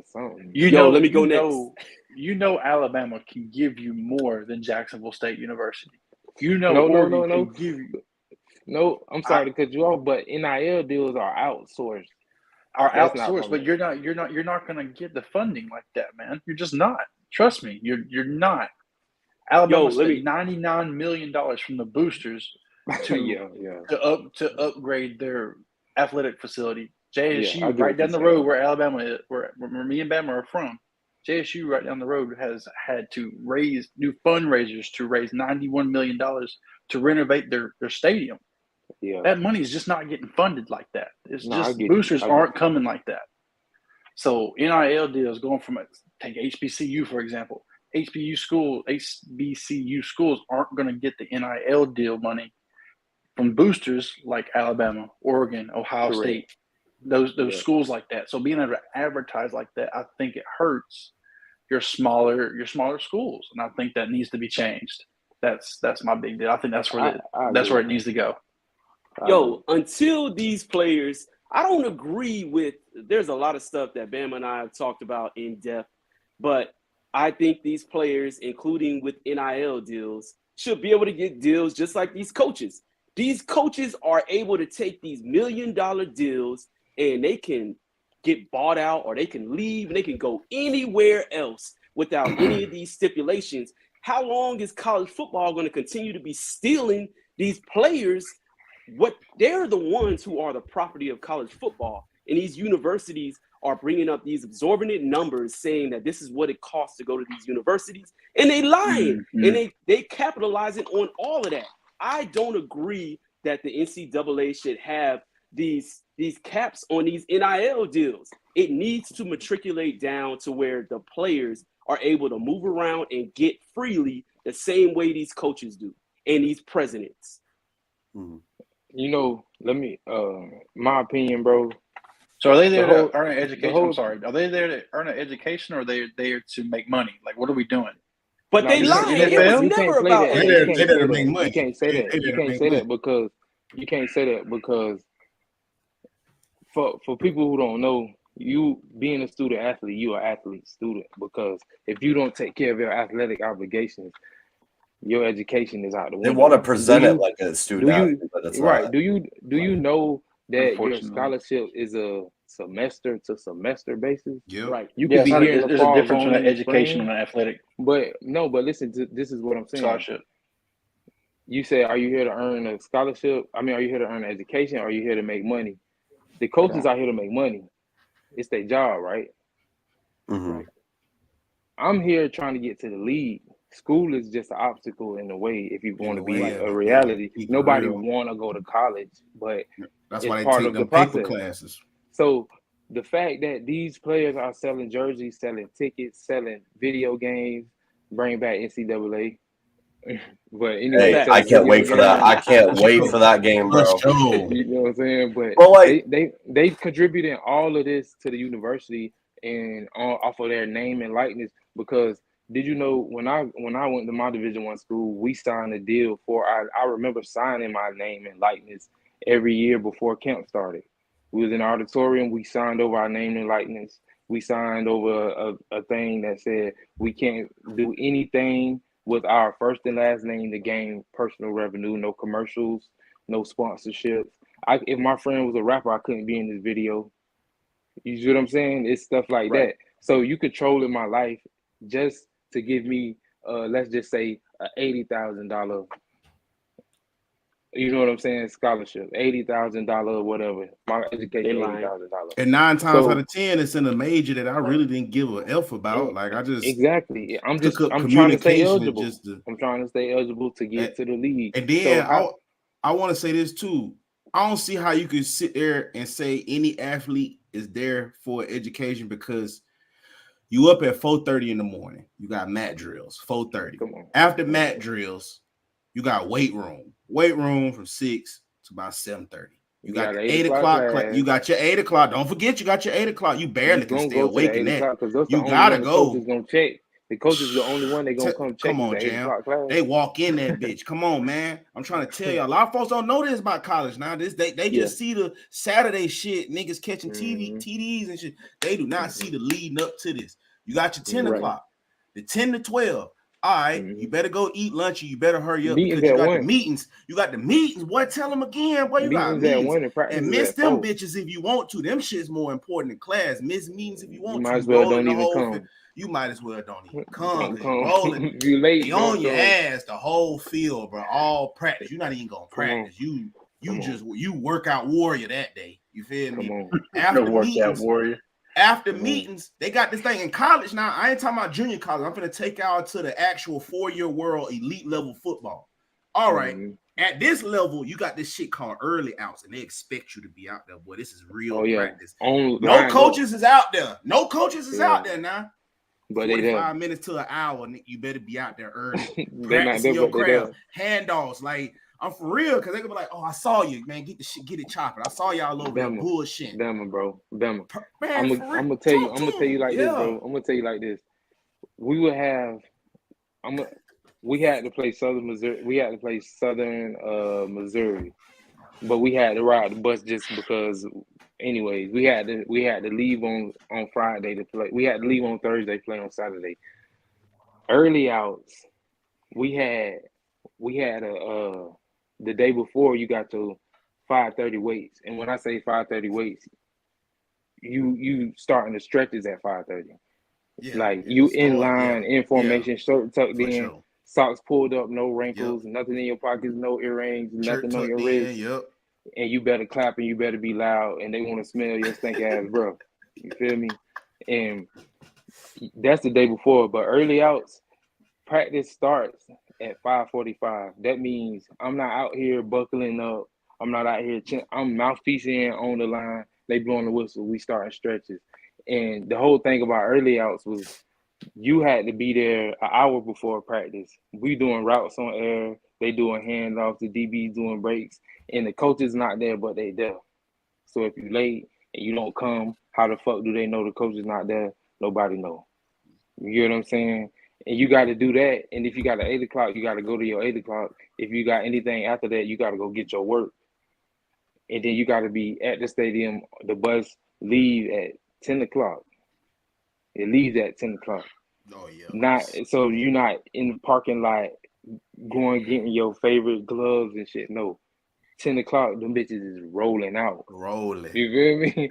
something. Let me go next. You know Alabama can give you more than Jacksonville State University. No. No, I'm sorry to cut you off, but NIL deals are outsourced. But you're not going to get the funding like that, man. You're just not. Trust me, you're not. Alabama spent $99 million from the boosters to upgrade their athletic facility. JSU right down the road where Alabama is, where me and Bama are from. JSU right down the road has had to do fundraisers to raise $91 million to renovate their stadium. Yeah. That money is just not getting funded like that. Boosters aren't coming like that. So NIL deals going from take HBCU for example. HBCU schools aren't going to get the NIL deal money from boosters like Alabama, Oregon, Ohio State, those schools like that. So being able to advertise like that, I think it hurts your smaller schools, and I think that needs to be changed. That's my big deal. I think that's where it needs to go. Until these players, I don't agree with. There's a lot of stuff that Bam and I have talked about in depth, but I think these players, including with NIL deals, should be able to get deals just like these coaches. These coaches are able to take these $1 million deals and they can get bought out or they can leave and they can go anywhere else without any of these stipulations. How long is college football going to continue to be stealing these players? They're the ones who are the property of college football, and these universities are bringing up these exorbitant numbers saying that this is what it costs to go to these universities, and they lying and they capitalizing on all of that. I don't agree that the NCAA should have these caps on these NIL deals. It needs to matriculate down to where the players are able to move around and get freely the same way these coaches do and these presidents. Let me my opinion, bro. So are they there to earn an education? Are they there to earn an education, or are they there to make money? Like, what are we doing? But they lie. It was never about that. They there to make money. You can't say that. You can't say that because for people who don't know, you being a student athlete, you are athlete student, because if you don't take care of your athletic obligations, your education is out the window. They want to present it like a student athlete, but it's right? not. Do you know that your Unfortunately. scholarship is a semester to semester basis? Yep. Right. You could be Yeah, here in the there's fall, a difference going between in the education spring, and athletic but listen to this is what I'm saying. scholarship. You say, are you here to earn a scholarship? I mean, are you here to earn an education, or are you here to make money? The coaches are here to make money. It's their job, right? Mm-hmm. Right. I'm here trying to get to the league. School is just an obstacle in the way if you want to be a reality. Nobody want to go to college, but that's it's why they part take of the them process. paper classes. So the fact that these players are selling jerseys, selling tickets, selling video games, bring back NCAA. But anyway, hey, I can't wait for that. I can't wait for that game, bro. You know what I'm saying? But well, like, they contributing all of this to the university and off of their name and likeness. Because did you know when I went to my Division I school, we signed a deal for I remember signing my name and likeness every year before camp started. We was in the auditorium. We signed over our name and likeness. We signed over a thing that said we can't do anything with our first and last name to gain personal revenue, no commercials, no sponsorships. If my friend was a rapper, I couldn't be in this video. You see what I'm saying? It's stuff like that. So you controlling my life just to give me, let's just say, $80,000. You know what I'm saying? Scholarship, $80,000, whatever. My education, $80,000. And 9 times out of 10, it's in a major that I really didn't give a F about. Like I just I'm trying to stay eligible. I'm trying to stay eligible to get to the league. And then I want to say this too. I don't see how you can sit there and say any athlete is there for education, because you up at 4:30 in the morning. You got mat drills, 4:30. After mat drills, you got weight room from 6 to about 7:30. You got your 8 o'clock class. You got your 8 o'clock. Don't forget you got your 8 o'clock. You barely can stay awake in that. You gotta go. The coach is gonna check. The coach is the only one they gonna come check. Come on, Jam. They walk in that bitch. Come on, man. I'm trying to tell you. A lot of folks don't know this about college now. They just see the Saturday shit, niggas catching TDs and shit. They do not see the leading up to this. You got your 10 o'clock, the 10 to 12. All right, you better go eat lunch, or you better hurry up because you got the meetings. You got the meetings. Boy, tell them again. Boy, you got meetings. And miss them bitches if you want to. Them shit's more important than class. Miss meetings if you want to. Might as well don't even come. You might as well don't even come. Rolling. You late. They on your ass the whole field, bro. All practice. You're not even gonna practice. You workout warrior that day. You feel me? After workout warrior. After meetings, they got this thing in college now. I ain't talking about junior college. I'm going to take y'all to the actual 4-year world elite level football. All right. At this level, you got this shit called early outs, and they expect you to be out there. Boy, this is real practice. No coaches is out there. No coaches is out there now. But 45 minutes to an hour, you better be out there early. Practicing your craft. Handoffs. Like, I'm for real, because they're gonna be like, oh, I saw you, man. Get it chopping. I saw y'all over there bullshit. Bama, bro. Bama. I'm gonna tell you like this, bro. I'm gonna tell you like this. We had to play Southern Missouri. We had to play Southern Missouri, but we had to ride the bus just because. Anyways, we had to leave on Friday to play. We had to leave on Thursday, play on Saturday. Early outs. We had the day before you got to 5:30 weights, and when I say 5:30 weights, you starting the stretches at 5:30. You in line, in formation, shirt tucked in, socks pulled up, no wrinkles, nothing in your pockets, no earrings, nothing on your wrist. And you better clap and you better be loud, and they want to smell your stink ass, bro. You feel me? And that's the day before. But early outs, practice starts at 5:45. That means I'm not out here buckling up. I'm not out here. I'm mouthpiece in on the line. They blowing the whistle. We starting stretches. And the whole thing about early outs was you had to be there an hour before practice. We doing routes on air. They doing handoffs. The DBs doing breaks. And the coach is not there, but they there. So if you late and you don't come, how the fuck do they know the coach is not there? Nobody know. You get what I'm saying? And you got to do that. And if you got an 8 o'clock, you got to go to your 8 o'clock. If you got anything after that, you got to go get your work. and then you got to be at the stadium. The bus leave at 10 o'clock. It leaves at 10 o'clock. Oh yeah. Not so you're not in the parking lot going getting your favorite gloves and shit. No, 10 o'clock, them bitches is rolling out. Rolling. You feel me?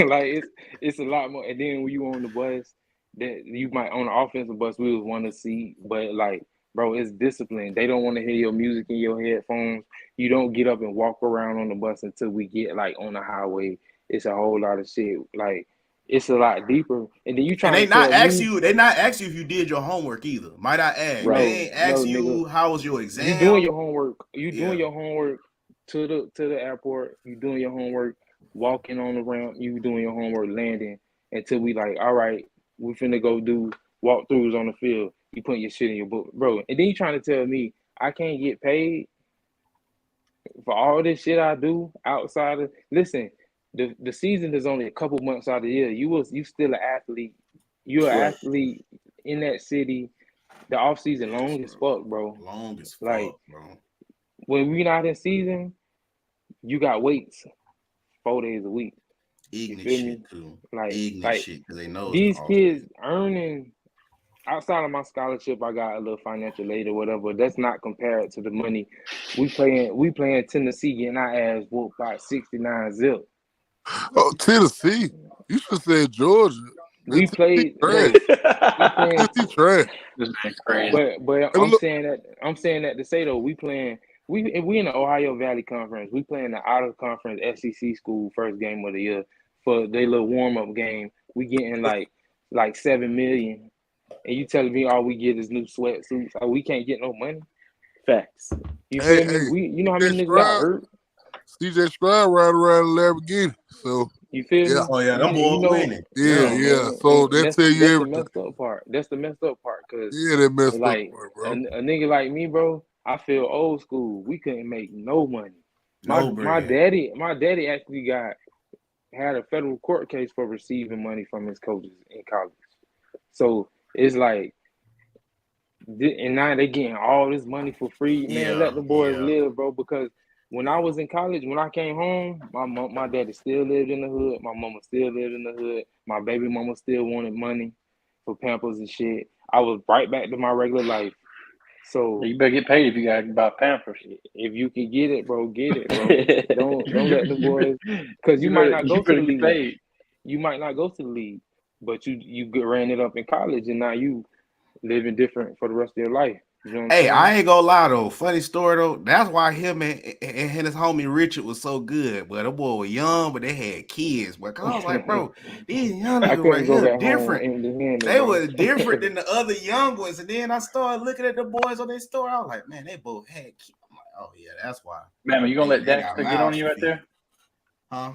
Like it's a lot more. And then when you on the bus, that you might on the offensive bus, we would want to see, but like, bro, it's discipline. They don't want to hear your music in your headphones. You don't get up and walk around on the bus until we get like on the highway. It's a whole lot of shit. Like it's a lot deeper. And then you try. And they not ask you if you did your homework either. Might I add? Right. They ain't ask you nigga, how was your exam. You doing your homework. You doing your homework to the airport. You doing your homework. Walking on the ramp. You doing your homework. Landing until we like, all right, we finna go do walkthroughs on the field. You putting your shit in your book, bro. And then you trying to tell me I can't get paid for all this shit I do outside of. Listen, the season is only a couple months out of the year. You still an athlete. You're an athlete in that city. The off season long as fuck, bro. Long as fuck, like, bro. When we not in season, you got weights 4 days a week. Ignorant shit too. Like shit because they know these kids earning. Outside of my scholarship, I got a little financial aid or whatever. That's not compared to the money we playing Tennessee, getting our ass whooped by 69 zip. Oh, Tennessee! You should have said Georgia. We played trash. Trash. But I'm saying that to say though, we in the Ohio Valley Conference. We playing the out of conference SEC school first game of the year for their little warm up game. We getting like $7 million. And you telling me all we get is new sweatsuits? Oh, we can't get no money? Facts. You feel me? You know how many niggas got hurt? CJ Stroud riding around in Lamborghini. So you feel me? Oh yeah, them boys winning. Yeah. So that tell you everything. That's the messed up part. Cause that messed up part, bro. A nigga like me, bro, I feel old school. We couldn't make no money. My daddy actually had a federal court case for receiving money from his coaches in college. So it's like, and now they getting all this money for free. Man, let the boys live, bro. Because when I was in college, when I came home, my daddy still lived in the hood. My mama still lived in the hood. My baby mama still wanted money for Pampers and shit. I was right back to my regular life. So you better get paid if you got to buy Pampers. If you can get it, bro, get it, bro. don't let the boys, because you might not go to the league. You might not go to the league. But you ran it up in college, and now you living different for the rest of your life. You know what I'm saying? I ain't gonna lie though. Funny story though. That's why him and his homie Richard was so good. But the boy was young, but they had kids. But I was like, bro, these young niggas right here different. They were different than the other young ones. And then I started looking at the boys on their story. I was like, man, they both had kids. I'm like, oh yeah, that's why. Man, are you gonna let Daxter get on you right there? Huh?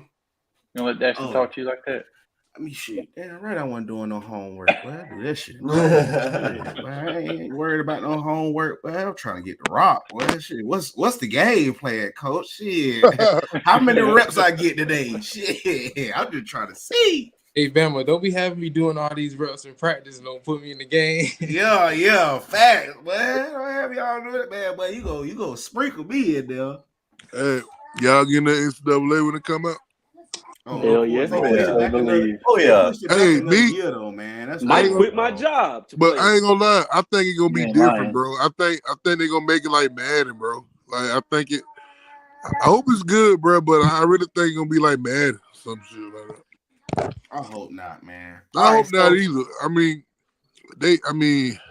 You gonna let Daxter talk to you like that? I mean, shit, damn right I wasn't doing no homework. Well, I do that shit. I ain't worried about no homework. Well, I'm trying to get the rock. Well, shit, what's the game plan, coach? Shit, how many reps I get today? Shit, I'm just trying to see. Hey, Bama, don't be having me doing all these reps in practice and don't put me in the game. yeah, facts, man. Don't have y'all do it, man. But you go sprinkle me in there. Hey, y'all getting the NCAA when it come out? Oh, hell yes. Oh yeah. Hey, me though, man. That's might quit my job. But I ain't gonna lie. I think it's gonna be different, bro. I think they're gonna make it like Madden, bro. Like I hope it's good, bro. But I really think it's gonna be like Madden, some shit like that. I hope not, man. I hope not either. I mean, I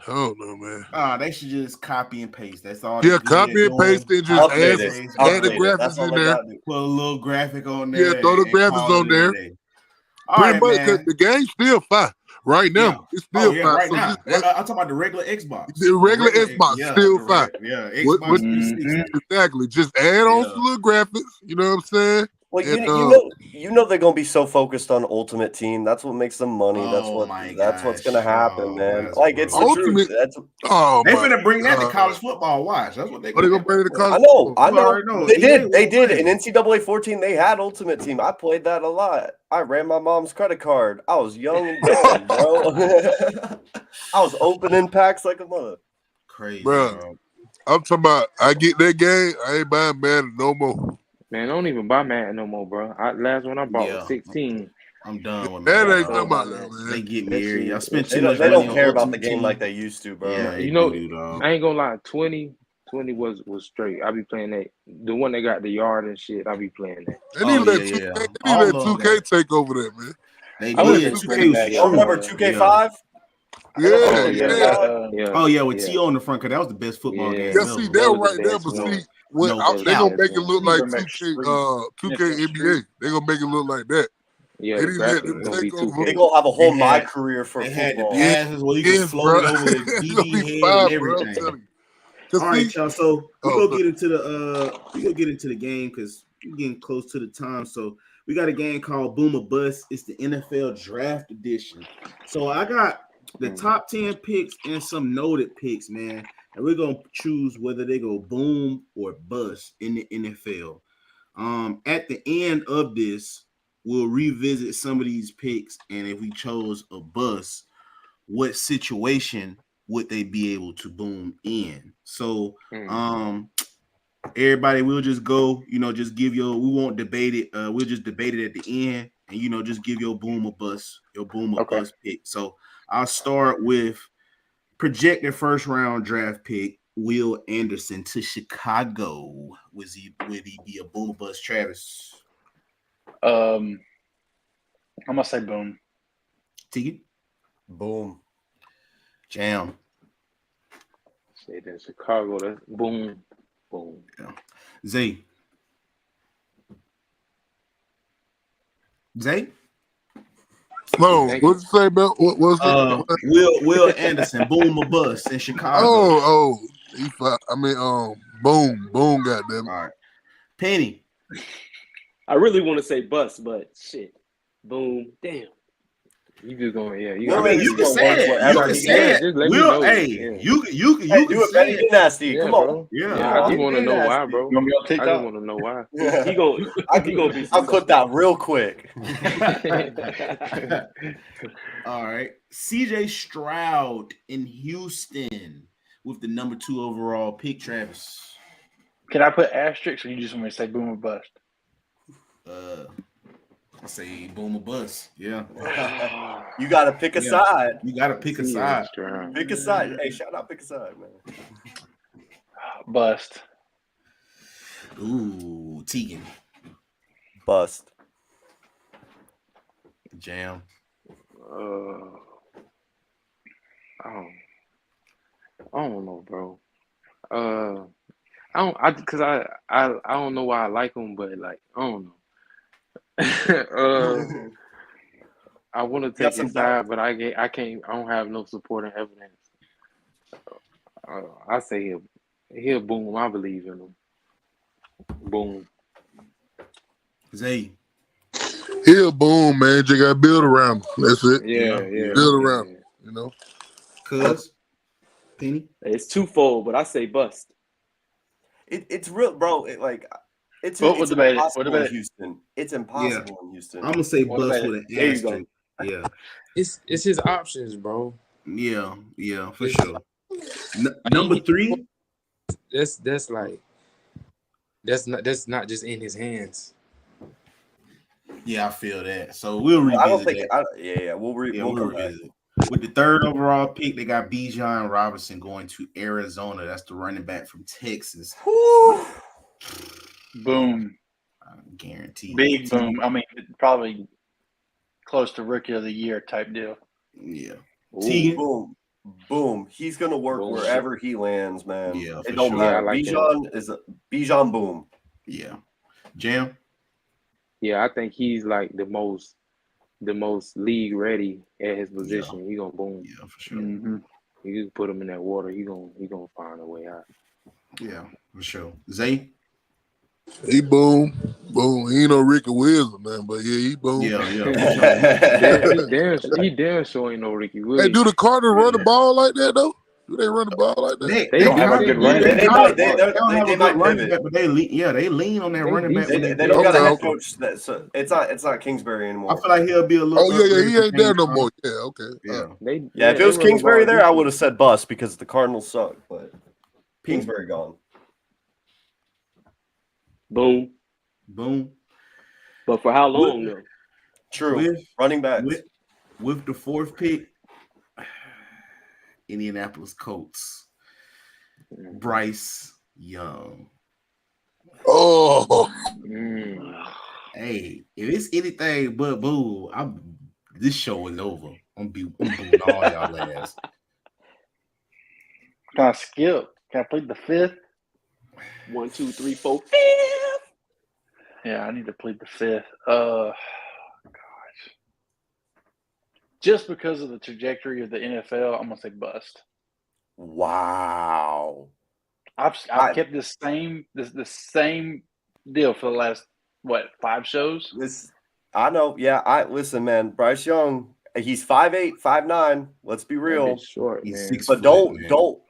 don't know, man. They should just copy and paste. That's all. Yeah, copy and paste and just add the graphics in there. Put a little graphic on there. Yeah, throw the graphics on there. Pretty much, because the game's still fine. Right now, it's still fine. Right now. I'm talking about the regular Xbox. The regular Xbox still fine. Yeah, Xbox 360. Exactly. Just add on some little graphics. You know what I'm saying? Well, you know they're gonna be so focused on Ultimate Team. That's what makes them money. That's what's gonna happen, man. Like it's the truth. They're gonna bring that to college football. Watch. That's what they're gonna bring to college. I know. They did. In NCAA 14, they had Ultimate Team. I played that a lot. I ran my mom's credit card. I was young and dumb, bro. I was opening packs like a mother. Crazy, bro. I'm talking about. I get that game. I ain't buying Madden no more. Man, don't even buy Madden no more, bro. Last one I bought was 16. I'm done with That Madden. ain't talking about that, man. They get me That here. shit- I spent They too much don't money on care about the Ultimate game Team. like they used to, bro. Yeah, You know, dog. I ain't gonna lie. 20 was straight. I be playing that. The one that got the yard and shit. I be playing that. They need to let 2K take over that, man. They I would did. just 2K bring was back, true. Remember 2K5? Yeah. Oh yeah, with T.O. in the front, cause that was the best football game. Yeah, see, they're right there, but see, they're gonna make it look like 2K NBA. They're gonna make it look like that. Yeah, they didn't let them take over. They're gonna have a whole my career for they football. Had the passes where you can float it over the DB head and everything. All right, y'all. So we go get into the game because we're getting close to the time. So we got a game called Boom or Bust. It's the NFL Draft Edition. So I got the top 10 picks and some noted picks, man. And we're gonna choose whether they go boom or bust in the NFL. At the end of this, we'll revisit some of these picks, and if we chose a bust, what situation would they be able to boom in? So, everybody, we'll just go, just give we won't debate it. We'll just debate it at the end, and just give your boom or bust, bust pick. So I'll start with projected first round draft pick Will Anderson to Chicago. Would he be a boom or bust, Travis? I'm gonna say boom. Tegan? Boom. Jam. Say that Chicago. That's boom. Boom. Yeah. Zay. No, what'd you say about what was it? Will Anderson, boom or bust in Chicago. Boom, goddamn. All right. Penny. I really want to say bust, but shit. Boom. Damn. You just going, you can say it. You can say it. Will, you can do it, Benny. Get nasty. Come on. Yeah. I just want to know why, bro. You want me on TikTok? I just want to know why. He gonna be. I'll cut that real quick. All right. CJ Stroud in Houston with the number 2 overall pick, Travis. Can I put asterisks, or you just want me to say boom or bust? I say boom or bust. Yeah. You got to pick a side. You got to pick a side. Pick a side. Hey, shout out, pick a side, man. Bust. Ooh, Tegan. Bust. Jam. I don't know, bro. I don't know why I like him, but like I don't know. I want to take his side, but I can't. I don't have no supporting evidence. I say he'll boom. I believe in him. Boom. Zay. He'll boom, man. You got to build around him. That's it. Yeah. Build around him, Cuz. Penny. It's twofold, but I say bust. It's real, bro. It's impossible in Houston. It's impossible in Houston. I'm gonna say bust with an asterisk. Yeah. It's his options, bro. Yeah, for sure. Number 3. That's not just in his hands. Yeah, I feel that. So we'll revisit that. We'll revisit. With the 3rd overall pick, they got Bijan Robinson going to Arizona. That's the running back from Texas. Boom. Guaranteed. Big boom. I mean, probably close to rookie of the year type deal. Yeah. Boom. He's gonna work wherever he lands, man. Yeah, it don't matter. Bijan is Bijan boom. Yeah. Jam. Yeah, I think he's like the most league ready at his position. He gonna boom. Yeah, for sure. Mm-hmm. You can put him in that water. He gonna find a way out. Yeah, for sure. Zay. He boom. He ain't no Ricky Williams, man, but he boom. Yeah. He damn sure ain't no Ricky Williams. Hey, do the Cardinals run the ball like that though? Do they run the ball like that? They don't have a good running back. They might running back, but they lean on that running back. They don't got a head coach. It's not Kingsbury anymore. I feel like he'll be a little. Oh yeah, he ain't there no more. Yeah, okay. If it was Kingsbury there, I would have said bust because the Cardinals suck. But Kingsbury gone. Boom. Boom. But for how long though? True. Running backs. With the 4th pick, Indianapolis Colts, Bryce Young. Oh, Hey, if it's anything but boo, this show is over. I'm booing all y'all ass. Can I skip? Can I plead the 5th? 1, 2, 3, 4, 5th. Yeah, I need to plead the 5th. Gosh. Just because of the trajectory of the NFL, I'm gonna say bust. Wow. I've kept the same deal for the last 5 shows. I know. Yeah, listen, man. Bryce Young, he's 5'8", 5'9". Let's be real. Short, He's man. 6 But foot, don't.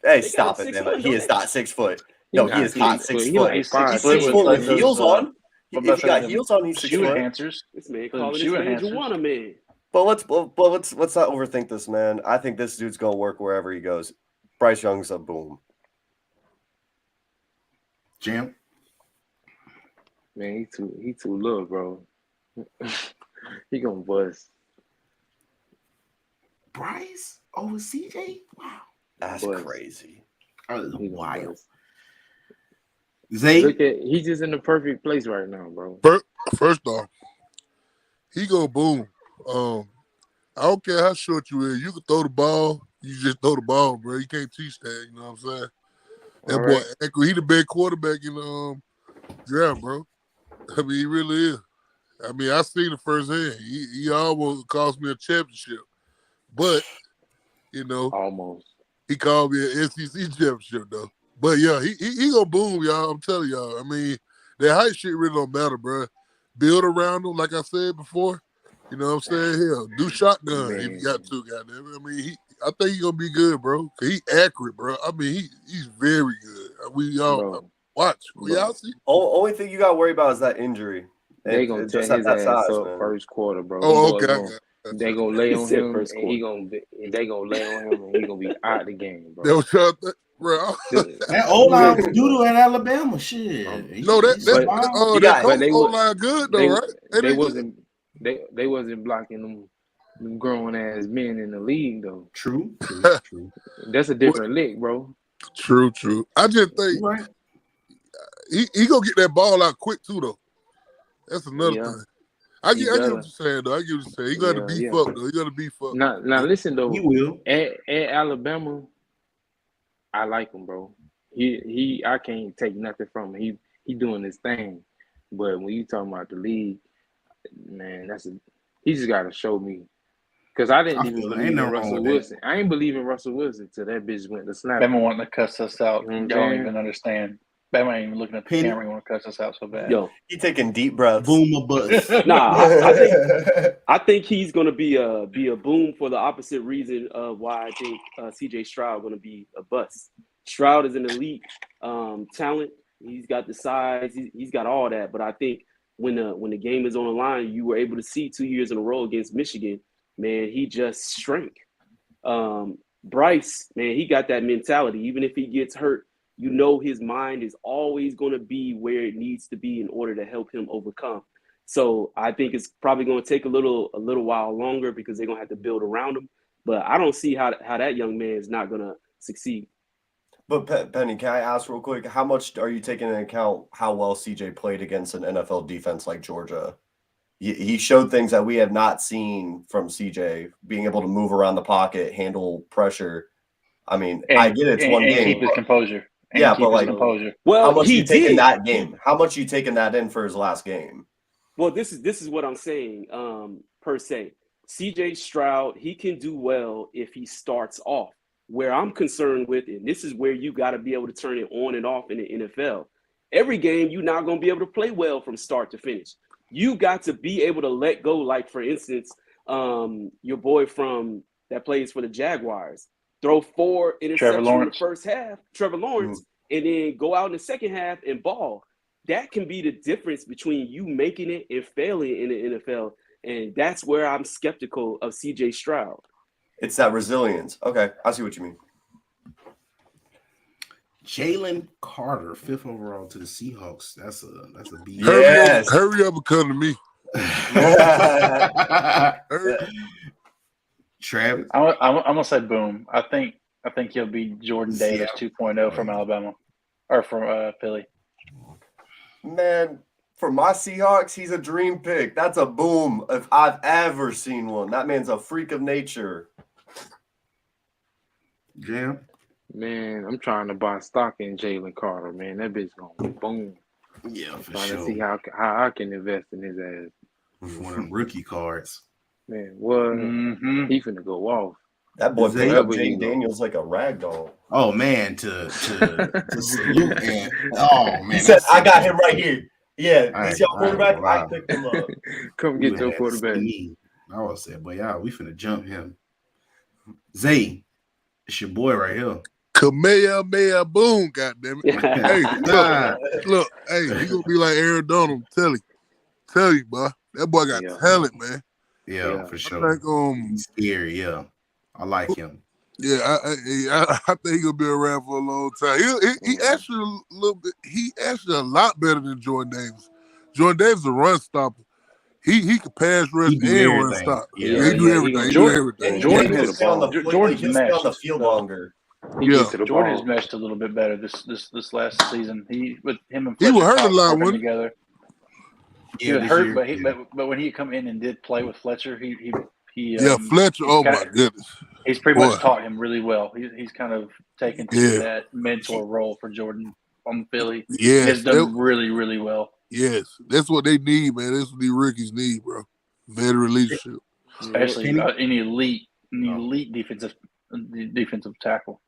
Hey, They stop got it, 6 man. foot, He don't is they? not 6 foot. No, he is not 6 He foot. like He's 5'10". 6 foot with those, heels on. But If you got heels on, he's 6 shoe foot. enhancers. This man Them calling shoe this man enhancers. Juwanna man. But let's not overthink this, man. I think this dude's gonna work wherever he goes. Bryce Young's a boom. Jam. Man, he too little, bro. He gonna bust. Bryce over CJ? Wow. That's Bust. crazy. That is He gonna wild. bust. Zay? Look at he's just in the perfect place right now, bro. first off, he go boom. I don't care how short you is. You can throw the ball. You just throw the ball, bro. You can't teach that. You know what I'm saying? That boy, he the best quarterback in the draft, bro. I mean, he really is. I mean, I seen it firsthand. He almost cost me a championship, but Almost. he called me an SEC championship though. But yeah, he gonna boom, y'all. I'm telling y'all. I mean, that height shit really don't matter, bro. Build around him, like I said before. You know what I'm saying? Hell, do shotgun if you got to, goddamn it. I mean, I think he gonna be good, bro. Cause he accurate, bro. I mean, he's very good. We all watch. We all see. Only thing you got to worry about is that injury. They gonna tear his ass up man. first quarter, bro. Oh, okay. They gonna lay on him, first and they gonna lay on him, and he gonna be out the game, bro. That was bro. That O-line was doodle at Alabama. Shit. No, that coach O-line good though, right? They wasn't blocking them grown ass men in the league though. True. That's a different lick, bro. True. I just think he gonna get that ball out quick too, though. That's another thing. I get what you're saying, though. He got to beef up, though. He got to beef up. Now listen though. He will. At Alabama, I like him, bro. I can't take nothing from him. He doing his thing. But when you talking about the league, man, he just gotta show me. Cause I didn't even believe in Russell Wilson. I ain't believe in Russell Wilson till that bitch went to snap. Bama wanting to cuss us out. You don't even understand. Bama ain't even looking at the camera. You want to cuss us out so bad. Yo, he taking deep breaths. Boom a bust. Nah, I think he's gonna be a boom for the opposite reason of why I think CJ Stroud gonna be a bust. Stroud is an elite talent. He's got the size. He's got all that. But I think when the game is on the line, you were able to see 2 years in a row against Michigan. Man, he just shrank. Bryce, man, he got that mentality. Even if he gets hurt, you know his mind is always going to be where it needs to be in order to help him overcome. So I think it's probably going to take a little while longer because they're going to have to build around him. But I don't see how that young man is not going to succeed. But Penny, can I ask real quick, how much are you taking into account how well CJ played against an NFL defense like Georgia? He showed things that we have not seen from CJ, being able to move around the pocket, handle pressure. I mean, I get it's one game. Keep his composure. Composure. Well, how much he you taking did. that game? How much you taking that in for his last game? Well, this is what I'm saying, per se. CJ Stroud, he can do well if he starts off. Where I'm concerned with, and this is where you got to be able to turn it on and off in the NFL. Every game, you're not going to be able to play well from start to finish. You got to be able to let go. Like, for instance, your boy that plays for the Jaguars, throw 4 interceptions in the first half, Trevor Lawrence, and then go out in the second half and ball. That can be the difference between you making it and failing in the NFL. And that's where I'm skeptical of CJ Stroud. It's that resilience. Okay, I see what you mean. Jalen Carter, 5th overall to the Seahawks. That's a B. Yes. Hurry up and come to me. Travis, I'm gonna say boom. I think he'll be Jordan Davis 2.0 from Alabama or from Philly. Man, for my Seahawks, he's a dream pick. That's a boom if I've ever seen one. That man's a freak of nature. Jam. Man, I'm trying to buy stock in Jalen Carter, man. That bitch gonna boom. Yeah, for Trying sure. to see how I can invest in his ass. With one of them rookie cards. Man, what? He finna go off. That boy put up Wherever he Jay go. Daniels like a rag doll. Oh man, to salute and oh man. He said, "I got him right here. Yeah, he's your I quarterback. ain't I gonna lie. picked him up." Come You get your had quarterback. me. I was saying, but yeah, we finna jump him. Zay, it's your boy right here. Kamehameha boom, goddammit. Hey, look, hey, he gonna be like Aaron Donald. Tell you, boy. That boy got talent, man. Yeah, for sure. I think he's scary, yeah. I like him. Yeah, I think he gonna be around for a long time. He actually a little bit. He actually a lot better than Jordan Davis. Jordan Davis is a run stopper. He can pass rush and run stop. Yeah, he do everything. Jordan's stay on the field longer. Jordan's meshed a little bit better this last season. He with him and he was hurt a lot working when together. He was hurt, but when he come in and did play with Fletcher, he Fletcher. Oh my goodness, he's pretty much taught him really well. He's kind of taken to that mentor role for Jordan on Philly. Yeah, he's done really, really well. Yes, that's what they need, man. That's what these rookies need, bro. Veteran leadership, especially an elite defensive tackle.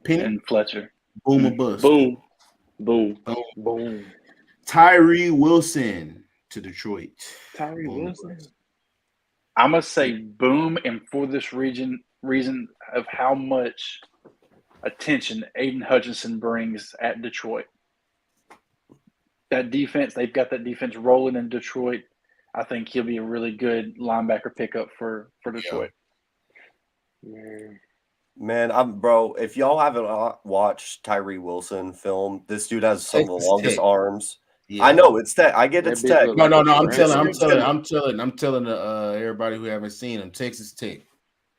Penny and Fletcher. Boom or bust. Boom. Boom. Boom. Boom. Tyree Wilson to Detroit. Tyree Wilson. I'm gonna say boom, and for this reason of how much attention Aiden Hutchinson brings at Detroit. That defense, they've got that defense rolling in Detroit. I think he'll be a really good linebacker pickup for Detroit. Man, if y'all haven't watched Tyree Wilson film, this dude has some of the longest arms. Yeah. I know it's tech. I get it's tech. No. I'm telling everybody who haven't seen him, Texas Tech.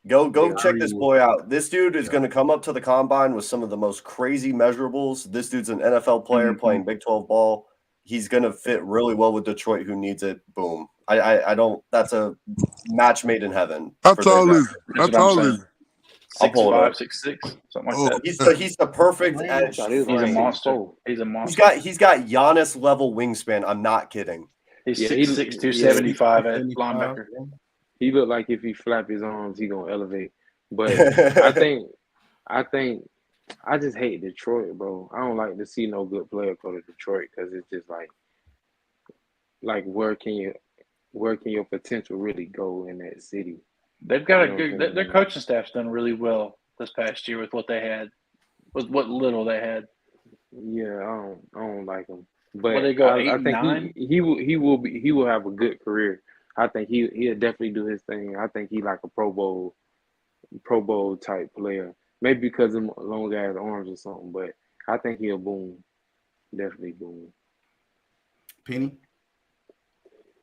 Go check this boy out. This dude is going to come up to the combine with some of the most crazy measurables. This dude's an NFL player playing Big 12 ball. He's going to fit really well with Detroit, who needs it. Boom. I don't. That's a match made in heaven. How tall is he? 6'5", 6'6", something like that. He's the perfect edge. He's a monster. He's a monster. He's got Giannis level wingspan. I'm not kidding. He's 6'6", 275 at linebacker. He looked like if he flap his arms, he gonna elevate. But I just hate Detroit, bro. I don't like to see no good player go to Detroit because it's just like where can your potential really go in that city? They've got their coaching staff's done really well this past year with what they had, with what little they had. Yeah, I don't like him. But they go I think he will have a good career. I think he'll definitely do his thing. I think he like a Pro Bowl type player. Maybe because of long ass arms or something, but I think he'll boom. Definitely boom. Penny?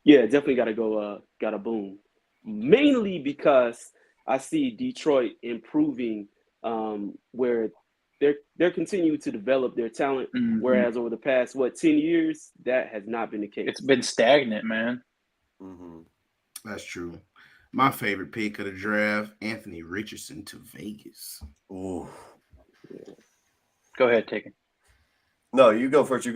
Yeah, definitely gotta boom. Mainly because I see Detroit improving where they're continuing to develop their talent, whereas over the past 10 years, that has not been the case. It's been stagnant, man. Mm-hmm. That's true. My favorite pick of the draft, Anthony Richardson to Vegas. Ooh. Go ahead, take it. No, you go first.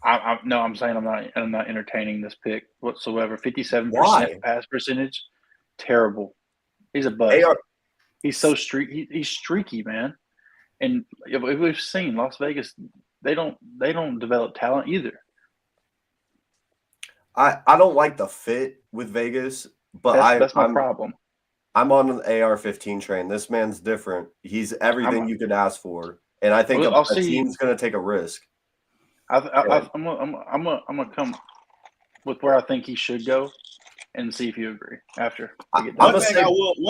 I'm saying I'm not entertaining this pick whatsoever. 57% pass percentage, terrible. He's a bust. He's so he's streaky, man. And if we've seen Las Vegas, they don't develop talent either. I don't like the fit with Vegas, but that's my problem. I'm on an AR-15 train. This man's different. He's everything you could ask for, and I think a team's going to take a risk. I'm gonna come with where I think he should go, and see if you agree after. One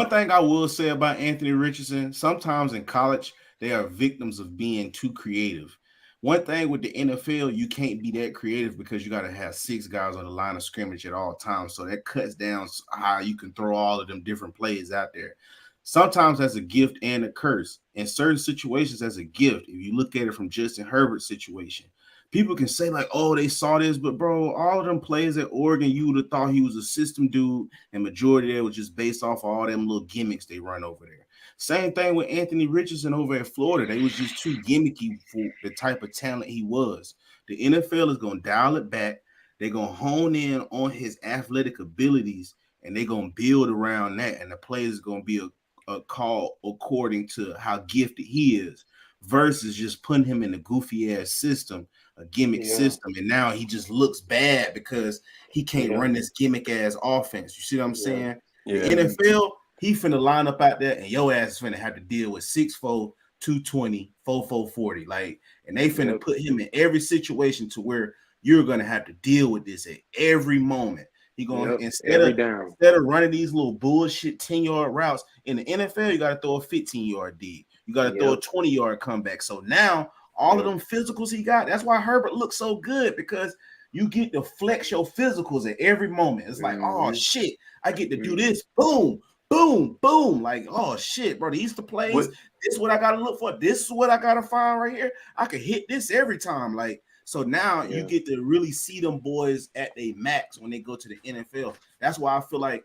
thing I will say about Anthony Richardson: sometimes in college They are victims of being too creative. One thing with the NFL, you can't be that creative because you got to have 6 guys on the line of scrimmage at all times. So that cuts down how you can throw all of them different plays out there. Sometimes that's a gift and a curse. In certain situations, as a gift. If you look at it from Justin Herbert's situation, people can say like, oh, they saw this, but bro, all of them plays at Oregon, you would have thought he was a system dude, and majority of it was just based off of all them little gimmicks they run over there. Same thing with Anthony Richardson over at Florida. They was just too gimmicky for the type of talent he was. The NFL is going to dial it back. They're going to hone in on his athletic abilities, and they're going to build around that, and the players is going to be a call according to how gifted he is versus just putting him in a goofy ass system, a gimmick system, and now he just looks bad because he can't run this gimmick ass offense. You see what I'm saying? The NFL, he finna line up out there and your ass is finna have to deal with 6'4", 220, 4'40", like, and they finna put him in every situation to where you're gonna have to deal with this at every moment. He going instead of running these little bullshit 10-yard routes in the NFL, you got to throw a 15-yard dig. You got to throw a 20-yard comeback. So now all of them physicals he got, that's why Herbert looks so good, because you get to flex your physicals at every moment. It's like, oh shit, I get to do this. Boom, boom, boom. Like, oh shit, bro, these the plays. This is what I gotta look for. This is what I gotta find right here. I can hit this every time. Like, so now you get to really see them boys at their max when they go to the NFL. That's why I feel like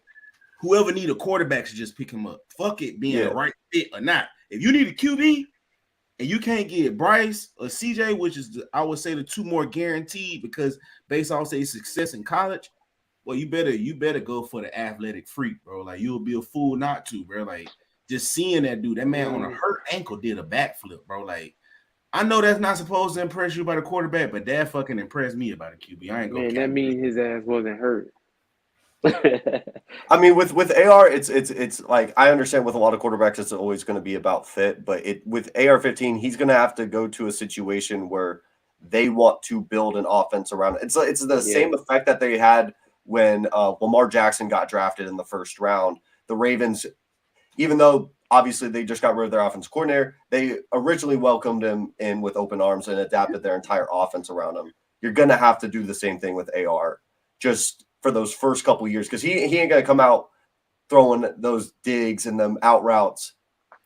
whoever need a quarterback should just pick him up. Fuck it being the right fit or not. If you need a QB and you can't get Bryce or CJ, which is I would say the 2 more guaranteed, because based on say success in college, well, you better go for the athletic freak, bro. Like, you'll be a fool not to, bro. Like, just seeing that dude, that man on a hurt ankle did a backflip, bro. Like, I know that's not supposed to impress you about a quarterback, but that fucking impressed me about a QB. I ain't gonna. Man, that means his ass wasn't hurt. I mean, with AR, it's like, I understand with a lot of quarterbacks, it's always going to be about fit, but with AR-15, he's going to have to go to a situation where they want to build an offense around it. It's the same effect that they had when Lamar Jackson got drafted in the first round. The Ravens, even though obviously they just got rid of their offense coordinator, they originally welcomed him in with open arms and adapted their entire offense around him. You're going to have to do the same thing with AR, just for those first couple of years, because he ain't going to come out throwing those digs and them out routes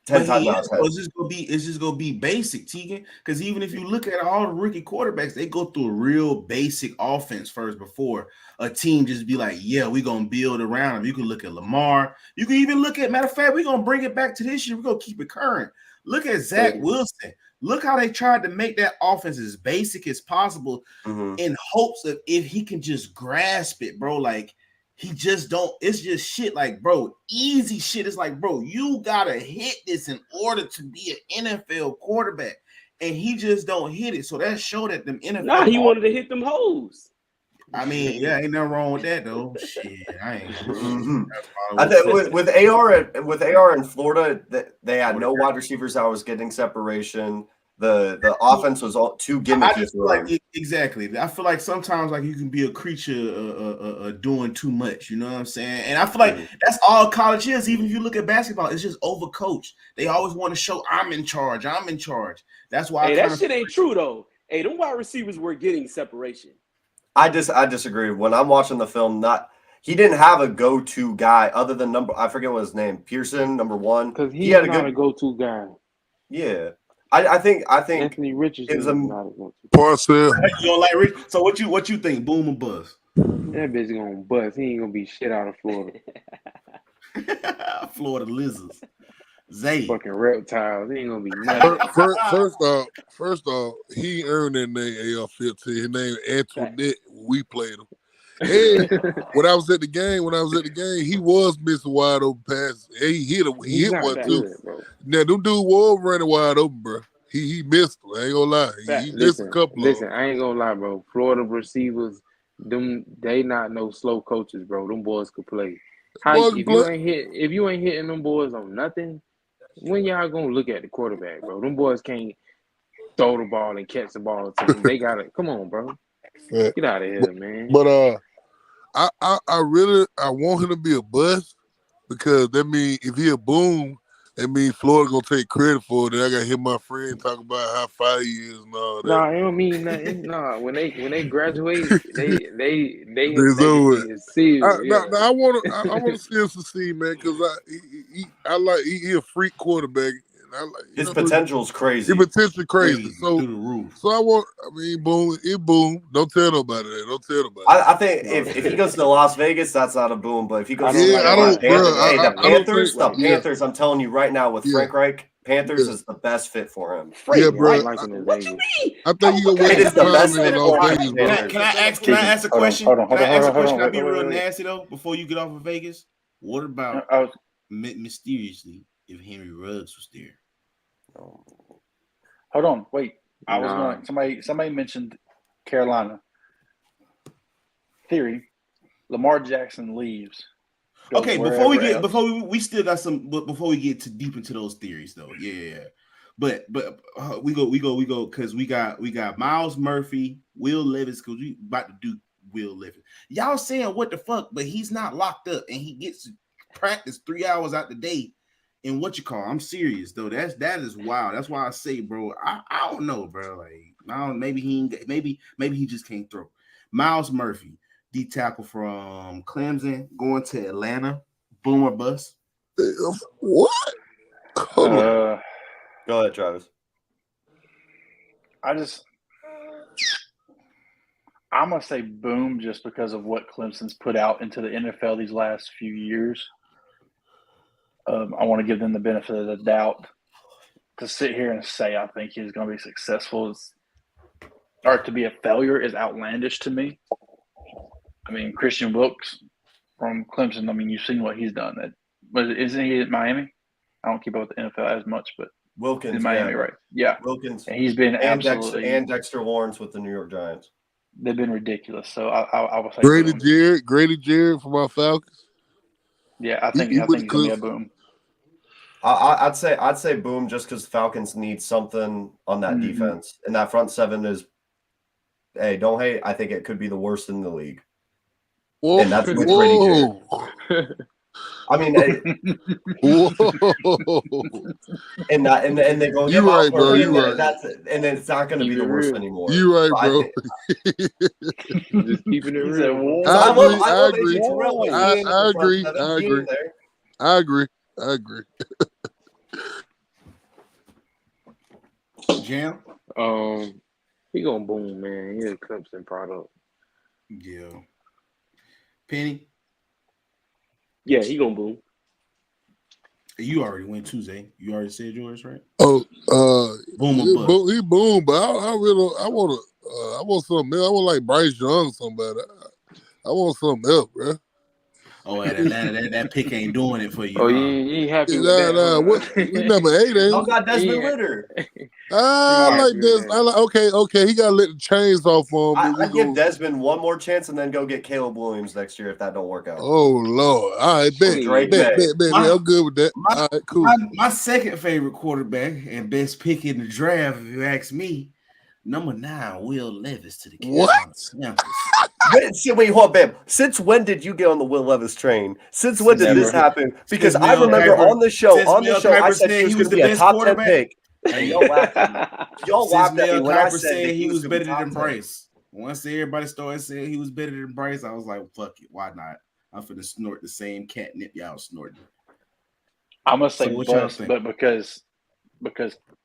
10 times out of 10. It's just gonna be basic, Tegan. Because even if you look at all the rookie quarterbacks, they go through a real basic offense first before a team just be like, yeah, we're gonna build around him. You can look at Lamar. You can even look at, matter of fact, we're gonna bring it back to this year. We're gonna keep it current. Look at Zach Wilson. Look how they tried to make that offense as basic as possible in hopes of if he can just grasp it, bro. Like, he just don't. It's just shit like, bro, easy shit. It's like, bro, you gotta hit this in order to be an NFL quarterback, and he just don't hit it. So that showed that them NFL. Nah, he wanted to hit them hoes. I mean, yeah, ain't nothing wrong with that though. Shit, I ain't. I think with AR in Florida, they had no wide receivers that was getting separation. The offense was all too gimmicky. Exactly. I feel like sometimes like you can be a creature doing too much. You know what I'm saying? And I feel like that's all college is. Even if you look at basketball, it's just overcoached. They always want to show I'm in charge. I'm in charge. That's why. That shit ain't true though. Hey, them wide receivers were getting separation. I disagree. When I'm watching the film, he didn't have a go-to guy other than I forget what his name, Pearson, number 1. Because he had a go-to guy. Yeah. I think Anthony Richardson is not a go-to. Parcell. You don't like Rich? So what you think? Boom or bust? That bitch gonna bust. He ain't gonna be shit out of Florida. Florida lizards. Zay. Fucking reptiles. He ain't gonna be nothing. First off, he earned that name AR-15. His name Antoinette. We played him. And when I was at the game, he was missing wide open passes. He hit one too. Good, now, them dude was running wide open, bro. He missed them. I ain't gonna lie. He missed a couple of them. I ain't gonna lie, bro. Florida receivers, they not no slow coaches, bro. Them boys could play. If you ain't hitting them boys on nothing, when y'all gonna look at the quarterback, bro? Them boys can't throw the ball and catch the ball. They gotta come on, bro. Get out of here, man. But I want him to be a bust, because that means if he a boom, That means Florida gonna take credit for it. Then I gotta hear my friend talk about how 5 years and all that. Nah, it don't mean nothing. Nah, when they graduate, they There's legacy is sealed. Yeah. I wanna see him succeed, man, because I like he a freak quarterback. And I like his potential's crazy. His potential crazy. So through the roof. So boom. Don't tell nobody that. Don't tell nobody. I think if he goes to Las Vegas, that's not a boom. But if he goes to the Panthers, I'm telling you right now, with Frank Reich, Panthers is the best fit for him. Bro. What you mean? I think you gonna wait the best fit for him. Can I ask a question? Can I ask a question? I'll be real nasty though before you get off of Vegas. What about mysteriously if Henry Ruggs was there? Hold on, wait. I was going. Somebody mentioned Carolina. Theory: Lamar Jackson leaves. Okay, before we still got some. But before we get too deep into those theories, though, yeah. But we go because we got Miles Murphy, Will Levis, because we about to do Will Levis. Y'all saying what the fuck? But he's not locked up, and he gets to practice 3 hours out the day. And what you call? I'm serious though. That is wild. That's why I say, bro. I don't know, bro. Like, maybe he just can't throw. Miles Murphy, D tackle from Clemson, going to Atlanta. Boom or bust? What? Go ahead, Travis. I'm gonna say boom just because of what Clemson's put out into the NFL these last few years. I want to give them the benefit of the doubt. To sit here and say I think he's going to be successful or to be a failure is outlandish to me. I mean, Christian Wilkes from Clemson, I mean, you've seen what he's done. Isn't he at Miami? I don't keep up with the NFL as much, but Wilkins in Miami, right? Yeah. Wilkins. And he's been absolutely – and Dexter Lawrence with the New York Giants. They've been ridiculous. So I will say Grady Jarrett from our Falcons. Yeah, I think he's going to be a boom. I'd say boom just because Falcons need something on that defense. And that front seven is, hey, don't hate. I think it could be the worst in the league. Whoa. And that's with Grady Jarrett. I mean, and they go. You're right, bro. You're right. And it's not going to be the worst anymore. You're right, bro. Just keeping it real. I agree. Jam? He gonna boom, man. He's a Clemson product. Yeah. Penny? Yeah, he gonna boom. You already went Tuesday. You already said yours, right? Oh, boom or bust. He boom, but I want something else. I want like Bryce Young or somebody. I want something else, bro. Oh, at Atlanta, that pick ain't doing it for you. Oh, you ain't happy with that? What? We number 8, ain't y'all got Desmond Ritter. I like this. Okay. He got to let the chains off on him. I give Desmond one more chance and then go get Caleb Williams next year if that don't work out. Oh, Lord. All right, bet. I'm good with that. All right, cool. My second favorite quarterback and best pick in the draft, if you ask me, number 9, Will Levis to the Carolina Panthers. Wait, hold on, babe. Since when did you get on the Will Levis train? Since when did this happen? Because I remember on the show, I said he was going to be a top 10 pick. And y'all laughed at me. Y'all laughed at me when I said he was better than Bryce. Once everybody started saying he was better than Bryce, I was like, fuck it. Why not? I'm finna snort the same catnip y'all snorting. I'm going to say bust, but because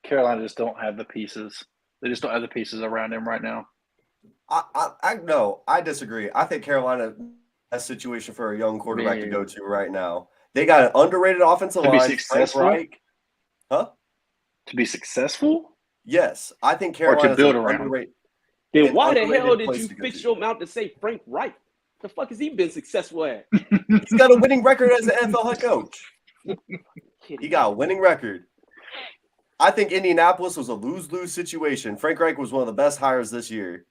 Carolina just don't have the pieces. They just don't have the pieces around him right now. I disagree. I think Carolina has a situation for a young quarterback to go to right now. They got an underrated offensive line. To be successful? Huh? To be successful? Yes. I think Carolina build around. Then why the hell did you fix your mouth to say Frank Reich? The fuck has he been successful at? He's got a winning record as an NFL head coach. He got a winning record. I think Indianapolis was a lose-lose situation. Frank Reich was one of the best hires this year.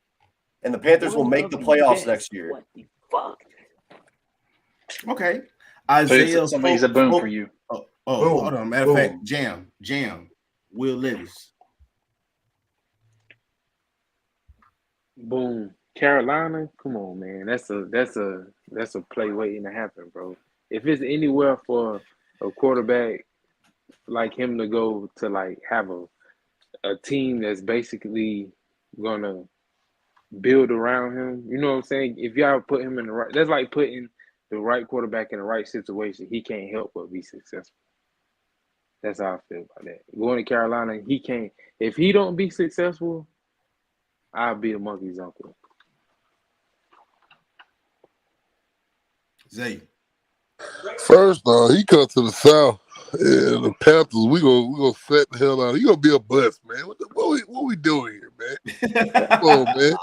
And the Panthers will make the playoffs next year. What the fuck? Okay. Isaiah, somebody's a boom for you. Hold on. Matter of fact, Jam. Will Levis. Boom. Carolina, come on, man. That's a play waiting to happen, bro. If it's anywhere for a quarterback like him to go to like have a team that's basically gonna build around him. You know what I'm saying? If y'all put him in the right, that's like putting the right quarterback in the right situation. He can't help but be successful. That's how I feel about that. Going to Carolina, he can't. If he don't be successful, I'll be a monkey's uncle. Zay. First off, he come to the South. Yeah, the Panthers, we gonna set the hell out. He gonna be a bust, man. What we doing here, man? Come on, man.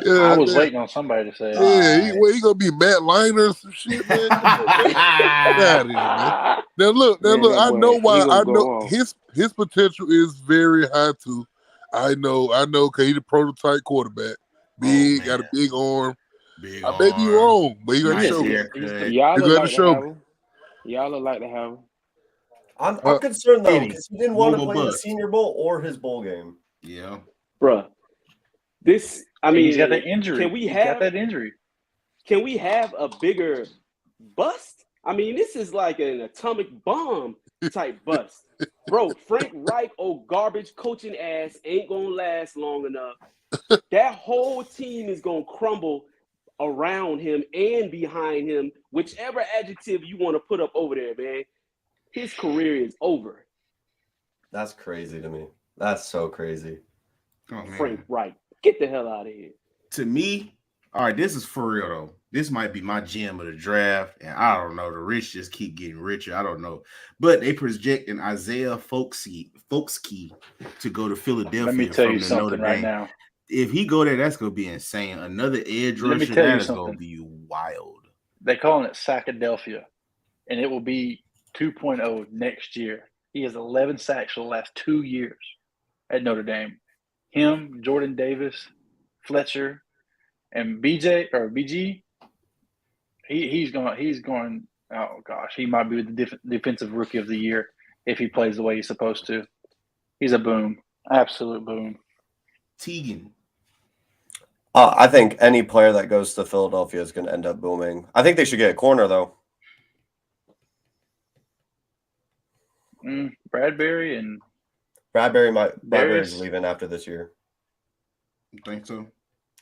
Yeah, I was man. waiting on somebody to say it. Yeah, he gonna be Matt Leinart or some shit, man. Come on, man. Get out of here, man. Now look, I know why. I know his potential is very high too. I know, cause he's a prototype quarterback. Big, got a big arm. I may be wrong, but he got to show me. Y'all would like to have him. Y'all would like to have him. I'm concerned though because he didn't want to play the Senior Bowl or his bowl game. Yeah, bruh. This, I mean, he's got that injury. Got that injury? Can we have a bigger bust? I mean, this is like an atomic bomb type bust, bro. Frank Reich, garbage coaching ass, ain't gonna last long enough. That whole team is gonna crumble around him and behind him, whichever adjective you want to put up over there, man. His career is over. That's crazy to me. That's so crazy. Oh, man. Frank Reich, get the hell out of here. To me, all right, this is for real though. This might be my gem of the draft, and I don't know. The rich just keep getting richer. I don't know, but they projecting Isaiah Folksky to go to Philadelphia. Let me tell you from the Notre something right Dame. now. If he go there, that's gonna be insane. Another edge Let me rusher, tell you that is something. gonna be wild. They're calling it Sackadelphia, and it will be 2.0 next year. He has 11 sacks for the last 2 years at Notre Dame. Him, Jordan Davis, Fletcher, and BG. He's going. Oh gosh, he might be the defensive rookie of the year if he plays the way he's supposed to. He's a boom, absolute boom. Teagan. I think any player that goes to Philadelphia is going to end up booming. I think they should get a corner though. Bradbury's leaving after this year. You think so?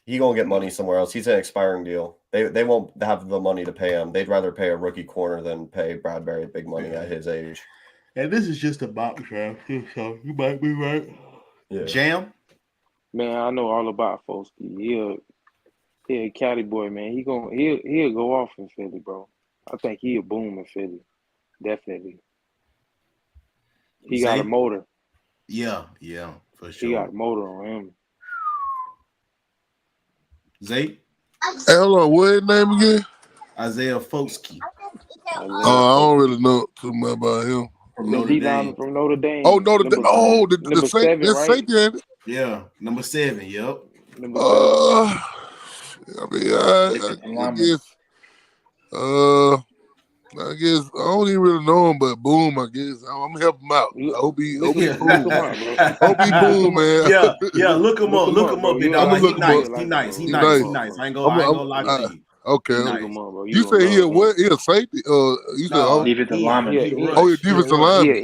He gonna get money somewhere else. He's an expiring deal. They won't have the money to pay him. They'd rather pay a rookie corner than pay Bradbury big money at his age. And this is just a mock draft, so you might be right. Yeah. Jam? Man, I know all about Folksy. He a Cali boy, man. He'll go off in Philly, bro. I think he'll boom in Philly. Definitely. He got a motor. Yeah, for sure. He got a motor on him. Zay? Hey, hold on, what his name again? Isaiah Folksy. I don't really know too much about him. From Notre Dame. From Notre Dame. Oh, Notre Dame. Oh, the safety, ain't it? Yeah, number 7. Yep. I guess I don't even really know him, but boom, I guess I'm gonna help him out. I hope he boom. Hope he boom, man. Yeah, look him up. Look him up, big dog. He nice. He nice. I ain't gonna lie to you. Okay. Nice. You say he a safety? You said defensive lineman. You're defensive lineman.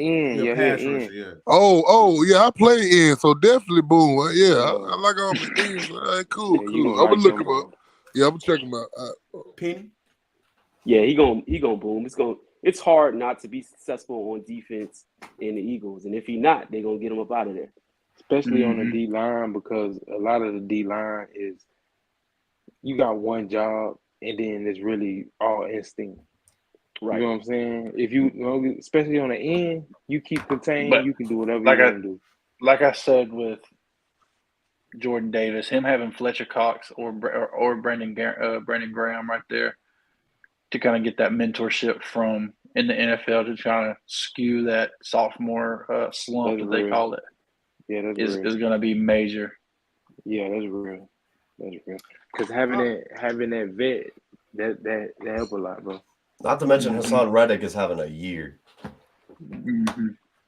Yeah. Yeah, I play in, so definitely boom. Yeah, I like all my things. Cool. I'm gonna look him up. Yeah, I'm gonna check him out. Penny? Yeah, he gonna boom. It's hard not to be successful on defense in the Eagles, and if he not, they're gonna get him up out of there. Especially on the D line, because a lot of the D line is you got one job and then it's really all instinct. Right. You know what I'm saying? If you especially on the end, you keep contained, you can do whatever you want to do. Like I said with Jordan Davis, him having Fletcher Cox or Brandon Graham right there to kind of get that mentorship from in the NFL to kind of skew that sophomore slump that they call it. Yeah, is going to be major. Yeah, that's real. Because having that vet that help a lot, bro. Not to mention Hassan Reddick is having a year. Mm-hmm.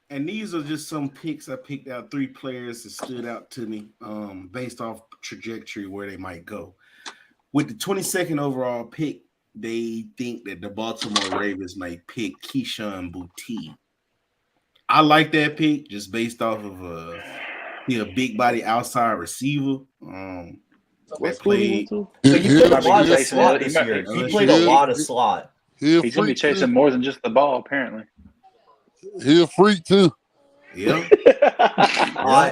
And these are just some picks. I picked out 3 players that stood out to me based off trajectory where they might go. With the 22nd overall pick, they think that the Baltimore Ravens might pick Keyshawn Boutte. I like that pick just based off of he a big body outside receiver. What school he went to? So he played a might be lot of chasing slot it. this He year. might- He played a lot of slot. He's He's gonna be chasing more than just the ball, apparently. He a freak too. Yeah.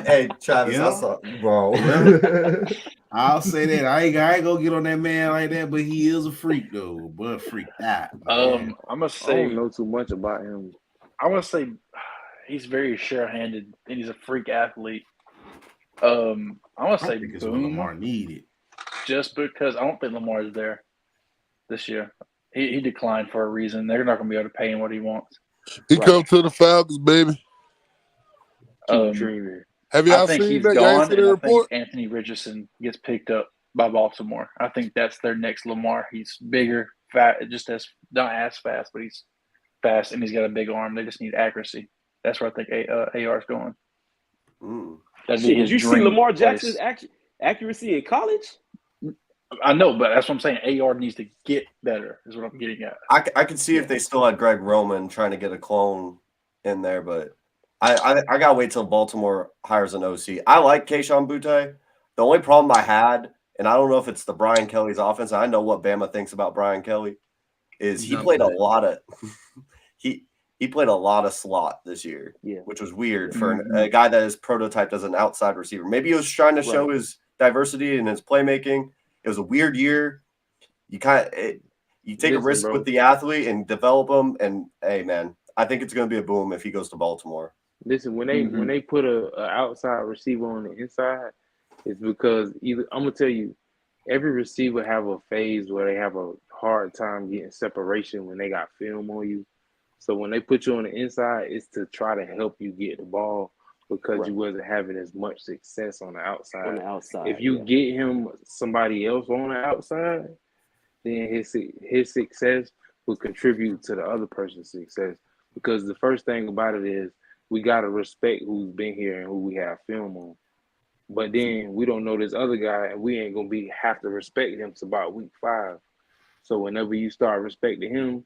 Hey, Travis, Yeah. I saw, bro. Yeah. I'll say that. I ain't gonna get on that man like that, but he is a freak though. But freak that. I'm gonna I say don't know too much about him. I'm gonna say he's very sure-handed and he's a freak athlete. I'm gonna say think it's what Boom, Lamar needed. just because I don't think Lamar is there this year. He declined for a reason. They're not gonna be able to pay him what he wants. He come to the Falcons, baby. Keep dreaming. Have I y'all think seen he's that? Y'all ain't gone, seen and the I report? think Anthony Richardson gets picked up by Baltimore. I think that's their next Lamar. He's bigger, fat, not as fast, but he's fast and he's got a big arm. They just need accuracy. That's where I think AR is going. That'd be Shit, his did you see dream Lamar place. Jackson's accuracy in college? I know, but that's what I'm saying. AR needs to get better, is what I'm getting at. I could see if they still had Greg Roman trying to get a clone in there, but I gotta wait till Baltimore hires an OC. I like Kayshon Boutte. The only problem I had, and I don't know if it's the Brian Kelly's offense. I know what Bama thinks about Brian Kelly, is he played a lot of he played a lot of slot this year, which was weird for a guy that is prototyped as an outside receiver. Maybe he was trying to show his diversity and his playmaking. It was a weird year. You take a risk with the athlete and develop them. And hey, man, I think it's going to be a boom if he goes to Baltimore. Listen, when they put a outside receiver on the inside, it's because I'm gonna tell you, every receiver have a phase where they have a hard time getting separation when they got film on you. So when they put you on the inside, it's to try to help you get the ball because you wasn't having as much success on the outside. On the outside, if you get him somebody else on the outside, then his success will contribute to the other person's success. Because the first thing about it is we gotta respect who's been here and who we have film on. But then we don't know this other guy, and we ain't gonna have to respect him to about week 5. So whenever you start respecting him,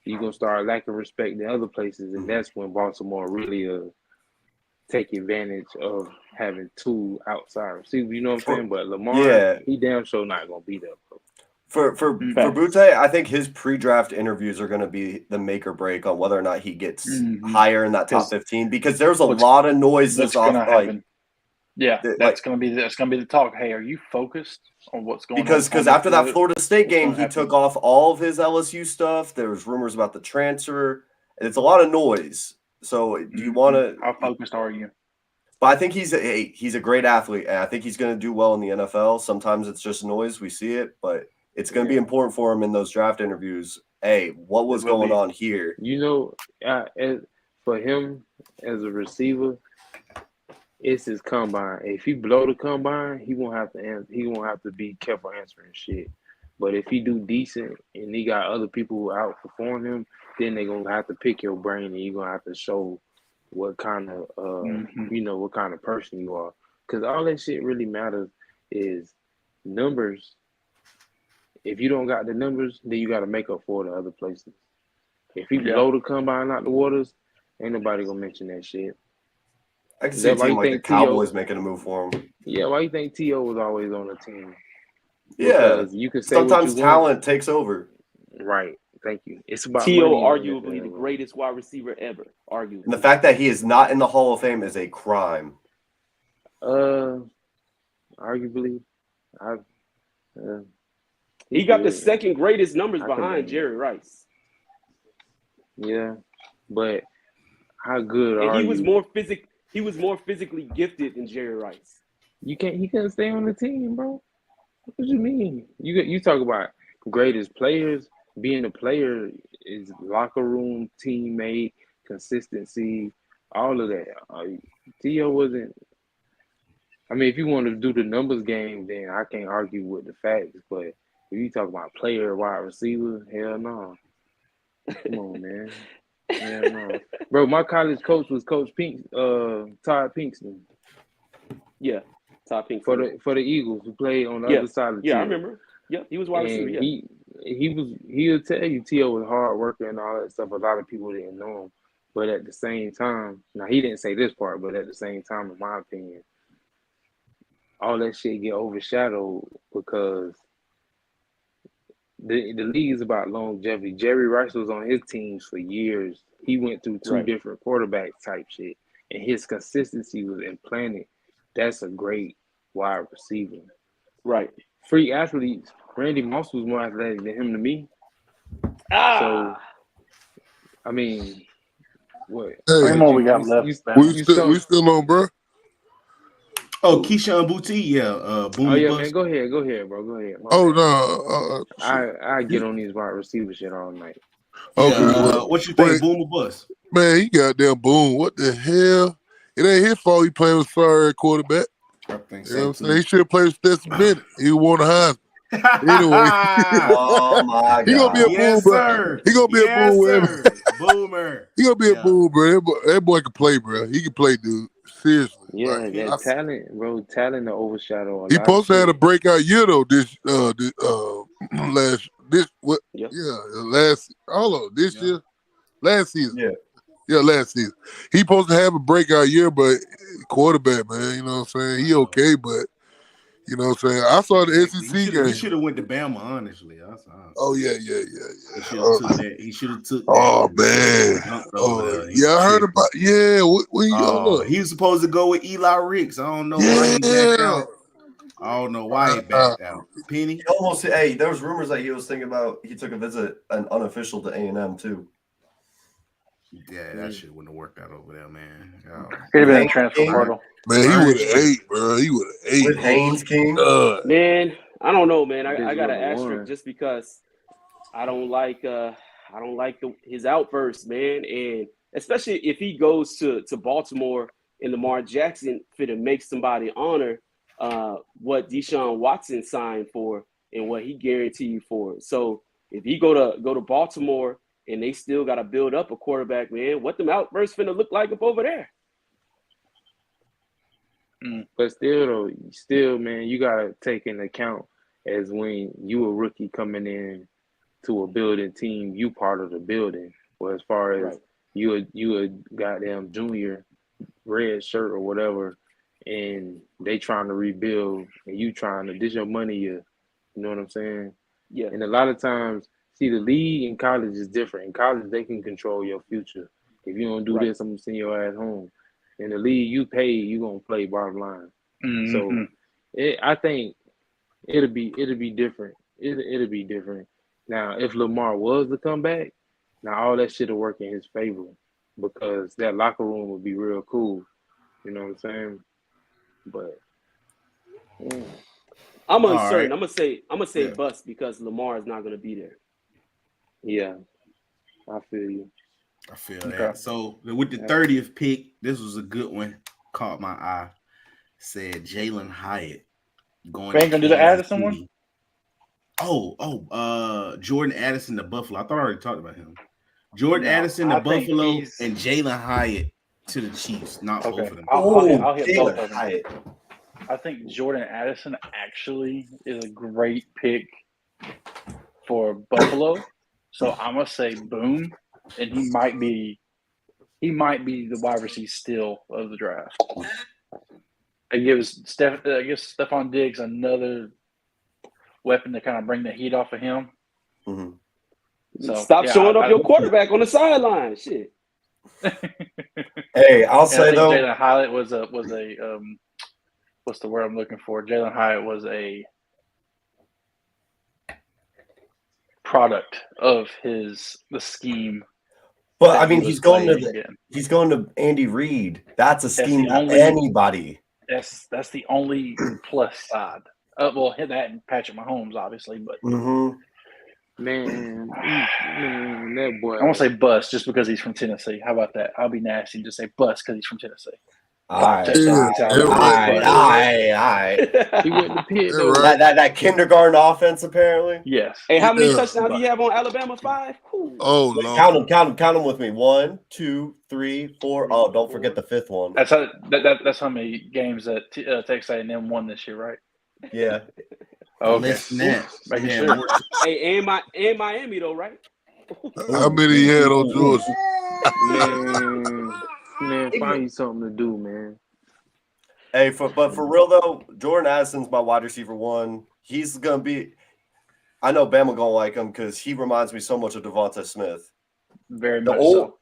you're gonna start lacking respect in other places, and that's when Baltimore really take advantage of having 2 outside receivers. You know what I'm saying? But Lamar, he damn sure not gonna be there, bro. For Boutte, I think his pre-draft interviews are going to be the make or break on whether or not he gets higher in that top 15 because there's a lot of noise that's off. That's going to be the talk. Hey, are you focused on what's going on? Because after that Florida State game, he took off all of his LSU stuff. There was rumors about the transfer. And it's a lot of noise. So do you want to? How focused are you? But I think he's a great athlete, and I think he's going to do well in the NFL. Sometimes it's just noise. We see it, but it's going to be important for him in those draft interviews. Hey, what was going on here? You know, for him as a receiver, it's his combine. If he blow the combine, he won't have to be careful answering shit. But if he do decent and he got other people who outperform him, then they're gonna have to pick your brain and you're gonna have to show what kind of what kind of person you are. Because all that shit really matters is numbers. If you don't got the numbers, then you got to make up for the other places. If he blow the combine out the waters, ain't nobody gonna mention that shit. I can see a team like the Cowboys making a move for him. Yeah, why you think T.O. was always on the team? Yeah, because you can say sometimes talent takes over. Right. Thank you. It's about T.O. arguably the greatest wide receiver ever. Arguably, and the fact that he is not in the Hall of Fame is a crime. Arguably, he got the second greatest numbers behind Jerry Rice. Yeah, but how good are you? He was more physically gifted than Jerry Rice. He couldn't stay on the team, bro. What you mean? You talk about greatest players. Being a player is locker room, teammate, consistency, all of that. T.O. wasn't. I mean, if you want to do the numbers game, then I can't argue with the facts. But if you talk about player, wide receiver, hell no. Come on, man. Hell no. Bro, my college coach was Coach Todd Pinkston. Yeah, Todd Pinkston. For the Eagles, who played on the other side of the team. Yeah, I remember. Yeah, he was wide receiver. Yeah. He'll tell you T.O. was hard worker and all that stuff. A lot of people didn't know him. But at the same time, now he didn't say this part, but at the same time, in my opinion, all that shit get overshadowed because the league is about longevity. Jerry Rice was on his teams for years. He went through two different quarterback type shit, and his consistency was implanted. That's a great wide receiver. Right. Free athletes. Randy Moss was more athletic than him to me. So, I mean, what? Hey, more we got left. We still on, bro. Oh, Keyshawn Boutte, yeah. Boom. Oh yeah, man. Go ahead, bro. Go ahead. No. I get on these wide receiver shit all night. Okay. What you think, Boom or bust? Man, he goddamn Boom. What the hell? It ain't his fault he playing with sorry quarterback. I think you know what I'm saying? He should have played with Stetson Bennett. He won the Heisman. Anyway. Oh my God. He gonna be a boom, bro. He gonna be a boom wherever. Boomer. He gonna be a boom, bro. That boy can play, bro. He can play, dude. Seriously. Yeah, like, that talent, bro. Talent to overshadow a lot. He supposed to have a breakout year though. This year. Last season. Yeah, last season. He supposed to have a breakout year, but quarterback, man, you know what I'm saying? He okay, but you know what I'm saying? I saw the SEC game. He should have went to Bama, honestly. Oh, yeah. He should have took that. Oh, man. I heard about he was supposed to go with Eli Ricks. I don't know why he backed out. I don't know why he backed out. Penny? There was rumors that he was thinking about he took a visit, an unofficial to A&M, too. Yeah, that shit wouldn't have worked out over there, man. He'd have been a transfer portal. Man, he would have ate, bro. He would have ate. With Haynes King? Man, I don't know, man. I got an asterisk just because I don't like his outbursts, man. And especially if he goes to Baltimore and Lamar Jackson finna make somebody honor what Deshaun Watson signed for and what he guaranteed for. So if he go to Baltimore and they still got to build up a quarterback, man, what them outbursts finna look like up over there? But still, man, you gotta take into account as when you a rookie coming in to a building team, you part of the building. Well, as far as you a goddamn junior, red shirt or whatever, and they trying to rebuild, and you trying to this your money year. You know what I'm saying? Yeah. And a lot of times, see, the league in college is different. In college, they can control your future. If you don't do this, I'm gonna send your ass home. In the league, you pay, you gonna play bottom line. So, I think it'll be different. It'll be different. Now, if Lamar was to come back, now all that shit will work in his favor because that locker room would be real cool. You know what I'm saying? But I'm uncertain. Right. I'm gonna say bust because Lamar is not gonna be there. Yeah, I feel you. I feel that. So with the 30th pick, this was a good one. Caught my eye. Said Jalen Hyatt going. Ain't gonna do the Addison one. Jordan Addison to Buffalo. I thought I already talked about him. Jordan Addison to Buffalo and Jalen Hyatt to the Chiefs. Not both of them. I'll hit both of them. I think Jordan Addison actually is a great pick for Buffalo. So I'm gonna say boom, and he might be the wide receiver still of the draft. It gives Stephon Diggs another weapon to kind of bring the heat off of him. Mm-hmm. So stop showing up your quarterback on the sideline. Shit. Hey, I'll say though, Jalen Hyatt was a what's the word I'm looking for? Jalen Hyatt was a product of the scheme. But I mean, he's going to Andy Reid. That's a scheme that anybody. That's the only plus side. Well, hit that and Patrick Mahomes, obviously, but man, that boy. I won't say bust just because he's from Tennessee. How about that? I'll be nasty and just say bust because he's from Tennessee. All right. He went to Pitt. That kindergarten offense, apparently. Yes. Hey, how many touchdowns do you have on Alabama? 5? Cool. Oh, count them with me. 1, 2, 3, 4. Oh, don't forget the 5th one. That's how many games that Texas A&M won this year, right? Yeah. Okay. Making sure. Hey, and Miami though, right? How many he had on Georgia? Man, find you something to do, man. Hey, but for real though, Jordan Addison's my wide receiver one. He's gonna be. I know Bama gonna like him because he reminds me so much of Devonta Smith. Very much so.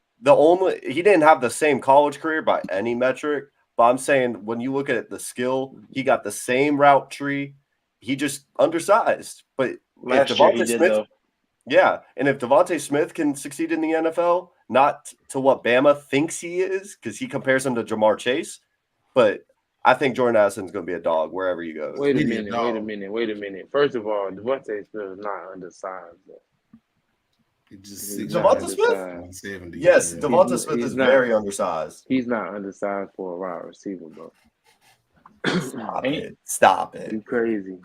He didn't have the same college career by any metric, but I'm saying when you look at the skill, he got the same route tree. He just undersized. But Last year he did though. Yeah, and if Devonta Smith can succeed in the NFL, not to what Bama thinks he is, because he compares him to Jamar Chase, but I think Jordan Addison's going to be a dog wherever you go. Wait a minute. First of all, Devonta Smith is not undersized. Devonta Smith? Yes, Devonta Smith is very undersized. He's not undersized for a wide receiver, bro. Stop it. You crazy.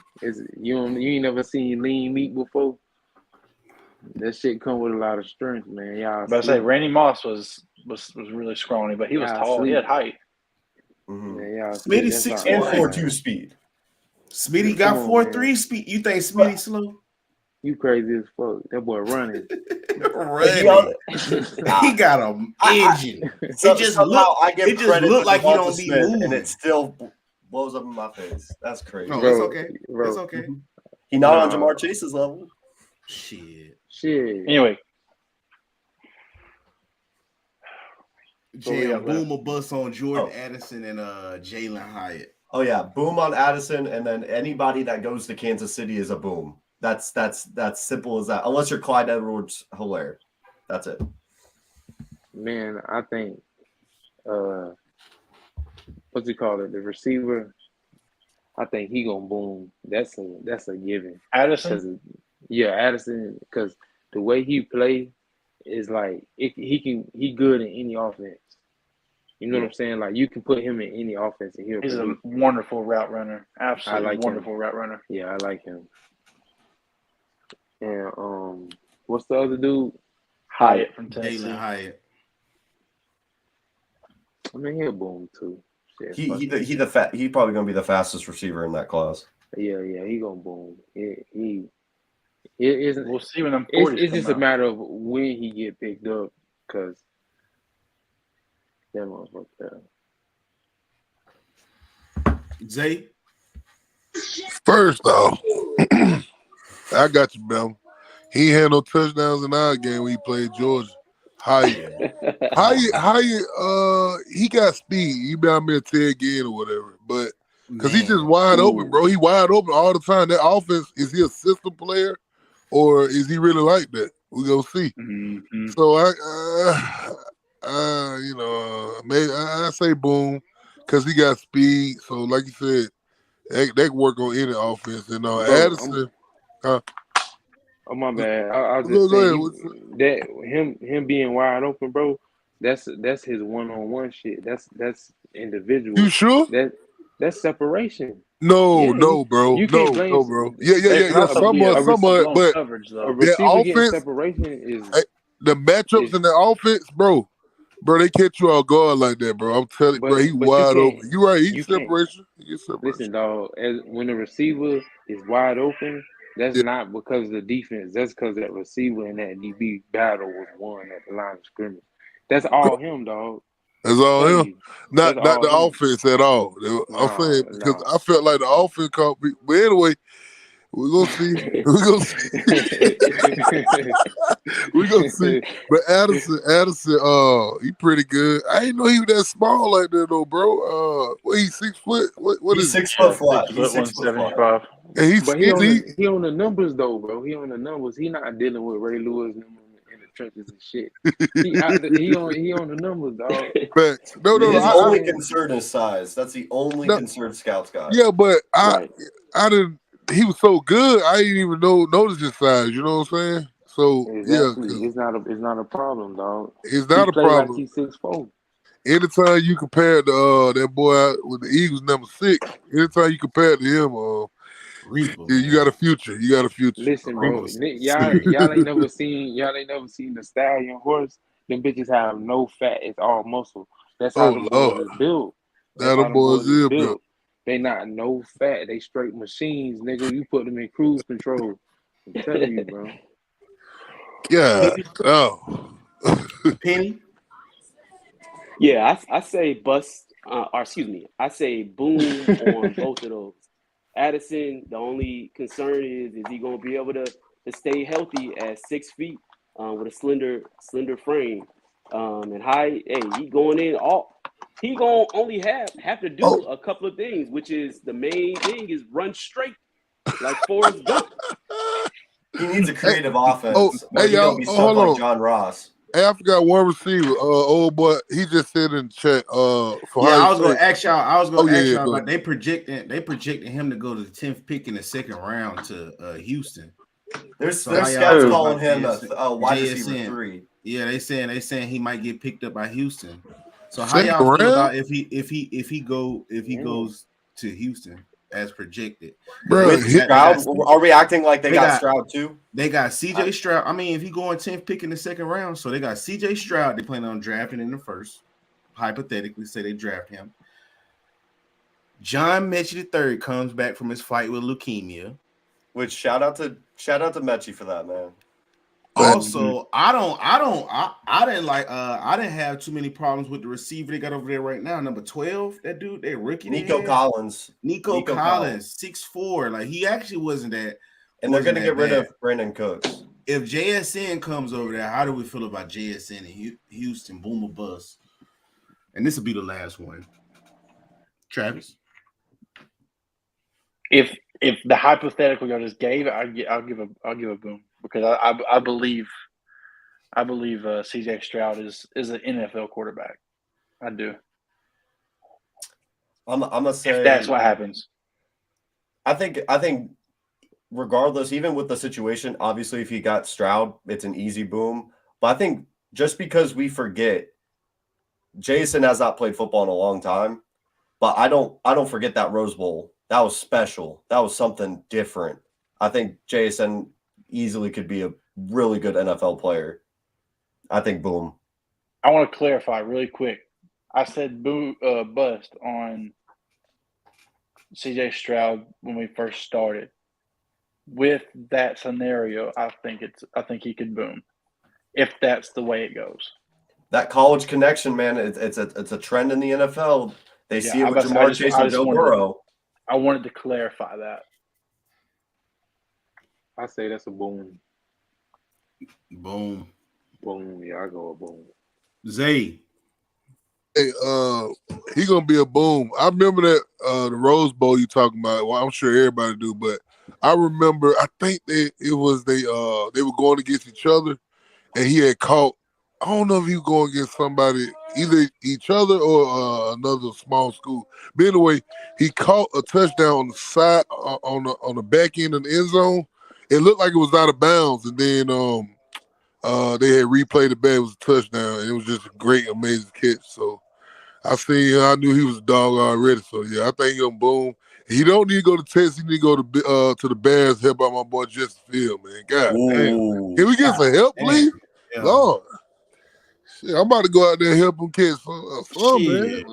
You ain't never seen lean meat before? That shit come with a lot of strength, man. Y'all. But I say Randy Moss was really scrawny, but he was tall. He had height. Mm-hmm. Smitty 6'4" speed. Smitty got 4.3 speed. You think Smitty slow? You crazy as fuck. That boy running. He got an engine. It just look like he don't be moving, and it still blows up in my face. That's crazy. No, it's okay. It's okay. He not on Jamar Chase's level. Shit. Anyway. Boom or bust on Jordan Addison and Jalen Hyatt. Oh yeah, boom on Addison, and then anybody that goes to Kansas City is a boom. That's simple as that. Unless you're Clyde Edwards-Helaire. That's it. Man, I think what's he call it? The receiver. I think he gonna boom. That's a given. Addison. Addison, because the way he play is like he good in any offense. You know what I'm saying? Like you can put him in any offense and he's a wonderful route runner. Absolutely wonderful route runner. Yeah, I like him. And what's the other dude? Hyatt from Tennessee. Jalen Hyatt. I mean, he'll boom too. He probably gonna be the fastest receiver in that class. Yeah, he gonna boom. We'll see when I'm 40. It's just a matter of when he get picked up, because that motherfucker. Zay. First off, I got you, Bell. He had no touchdowns in our game when he played Georgia. Hyatt, he got speed. He been out there Ted Ginn or whatever, but because he's just wide open, bro. He wide open all the time. That offense, is he a system player or is he really like that? We gonna see. Mm-hmm. So maybe I say boom because he got speed. So like you said, they can work on any offense. And Addison. Oh my bad. I'll just say that him being wide open, bro. That's his one-on-one shit. That's individual. You sure? That's separation. No, bro. No, bro. Yeah. Somewhat, but coverage, though. A receiver getting offense, separation is the matchups in the offense, bro. Bro, they catch you off guard like that, bro. I'm telling you, bro, he wide open. You right, he's separation. Listen, dog, when a receiver is wide open, that's not because of the defense. That's because that receiver and that DB battle was won at the line of scrimmage. That's all him, dog. That's all him. Not the offense at all. I'm saying because I felt like the offense caught me. But anyway, we're gonna see. We're gonna see. But Addison, he pretty good. I didn't know he was that small like that though, bro. He's 6 foot. What he's is 6 foot flat? He's 175. And he's he on the numbers though, bro. He on the numbers. He not dealing with Ray Lewis in the trenches and shit. He on the numbers, dog. Facts. No. His only concern is size. That's the only concern scouts got. Yeah, but I didn't. He was so good. I didn't even notice his size. You know what I'm saying? So exactly. It's not a problem, dog. It's not a problem. Like he's 6'4". Anytime you compare that boy with the Eagles number 6, anytime you compare to him, you got a future. Listen, bro, y'all ain't never seen the stallion horse. Them bitches have no fat. It's all muscle. That's how the boys is built. That boys is built. They not no fat. They straight machines, nigga. You put them in cruise control. I'm telling you, bro. Yeah. Oh. Penny. Yeah, I say bust, or excuse me, I say boom on both of those. Addison, the only concern is he going to be able to stay healthy at 6 feet with a slender frame and high? Hey, he going in all. He gonna only have to do a couple of things, which is the main thing is run straight like Forrest Gump. He needs a creative offense. Hey, He's y'all, gonna be stuck hold like on. John Ross. Hey, I forgot one receiver. Old boy, he just said in the chat. For Yeah, Ohio I was gonna State. ask y'all. I was gonna ask y'all, go but they projected him to go to the 10th pick in the second round to Houston. There's So how y'all scouts feel calling about him a wide receiver JSN? 3. Yeah, they saying he might get picked up by Houston. So how Second y'all feel round? about if he goes to Houston as projected? Bro, With Stroud, are we acting like they got Stroud too? They got CJ Stroud. I mean, if he going 10th pick in the second round, so they got CJ Stroud. They plan on drafting in the first. Hypothetically, say they draft him. John Mechie III comes back from his fight with leukemia. Which shout out to Mechie for that, man. Also, I didn't have too many problems with the receiver they got over there right now. Number 12, that dude, that rookie. Nico Collins. Nico Collins, 6'4". Like he actually wasn't that. And they're gonna get rid of Brandon Cooks. If JSN comes over there, how do we feel about JSN in Houston? Boom or bust? And this will be the last one. Travis. If the hypothetical y'all just gave, I'll give a boom because I believe CJ Stroud is an NFL quarterback. I do. I'm gonna say if that's what happens. I think regardless, even with the situation, obviously if he got Stroud, it's an easy boom. But I think just because we forget, Jason has not played football in a long time, but I don't forget that Rose Bowl. That was special. That was something different. I think Jason easily could be a really good NFL player. I think boom. I want to clarify really quick. I said bust on CJ Stroud when we first started. With that scenario, I think he could boom if that's the way it goes. That college connection, man, it's a trend in the NFL. They see it with Jamar Chase and Joe Burrow. I wanted to clarify that. I say that's a boom. Boom. Boom. Yeah, I go a boom. Zay. Hey, he gonna be a boom. I remember that the Rose Bowl you talking about. Well, I'm sure everybody do, but I remember. I think they were going against each other, and he had caught. I don't know if he was going against somebody, either each other or another small school. But anyway, he caught a touchdown on the side on the back end of the end zone. It looked like it was out of bounds, and then they had replayed it back. It was a touchdown. It was just a great, amazing catch. So I knew he was a dog already. So yeah, I think he'll boom. He don't need to go to Texas. He need to go to the Bears. Help out my boy Justin Field, man. God damn. Can we get some help, please? Yeah. Lord. Shit, I'm about to go out there and help him catch some man.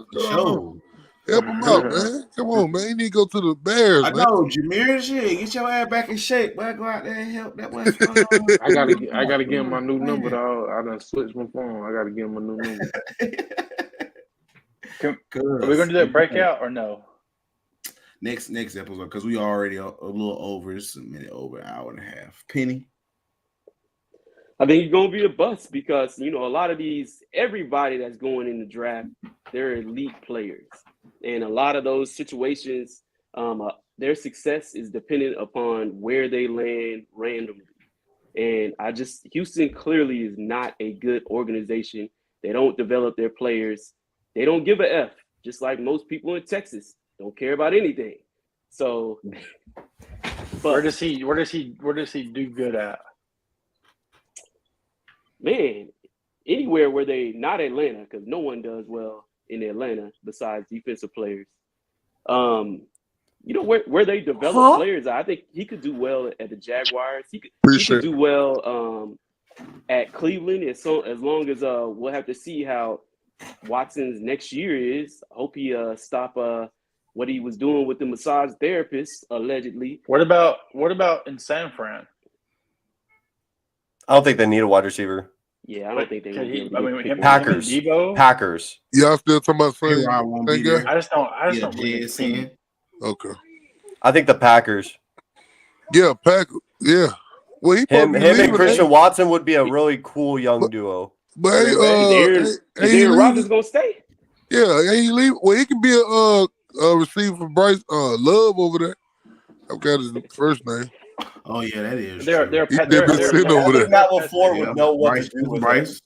Help him out, man. Come on, man. You need to go to the Bears, I man. know, Jameer, shit. Get your ass back in shape, boy. Go out there and help that boy. I gotta give him my new number, dog. I done switched my phone. I gotta give him a new number. Are we gonna do that breakout or no? Next episode, because we already a little over. It's a minute over, an hour and a half. Penny. I think it's going to be a bust because, a lot of everybody that's going in the draft, they're elite players. And a lot of those situations, their success is dependent upon where they land randomly. And Houston clearly is not a good organization. They don't develop their players. They don't give a F, just like most people in Texas don't care about anything. So, where does he do good at? Man, anywhere where they not Atlanta, because no one does well in Atlanta besides defensive players. Where they develop players, I think he could do well at the Jaguars. He could do well at Cleveland as long as we'll have to see how Watson's next year is. I hope he stop what he was doing with the massage therapist allegedly. What about in San Fran? I don't think they need a wide receiver. Yeah, I don't think they're gonna be able to get him, Packers. him and Debo. Packers. Y'all still talking about same A-Rod won't be guy? there. I just don't Yeah, really see. JSN. Okay. I think the Packers. Yeah, Packers. Yeah. Well, he Him probably and leaving. Christian Watson would be a really cool young duo. But hey, Is Aaron Rodgers gonna stay? Yeah, he leave. Well, he can be a receiver for Bryce Love over there. I've got his first name. Oh yeah, that is They're true. sitting over there. Matt LaFleur would know what Bryce, to do with Bryce.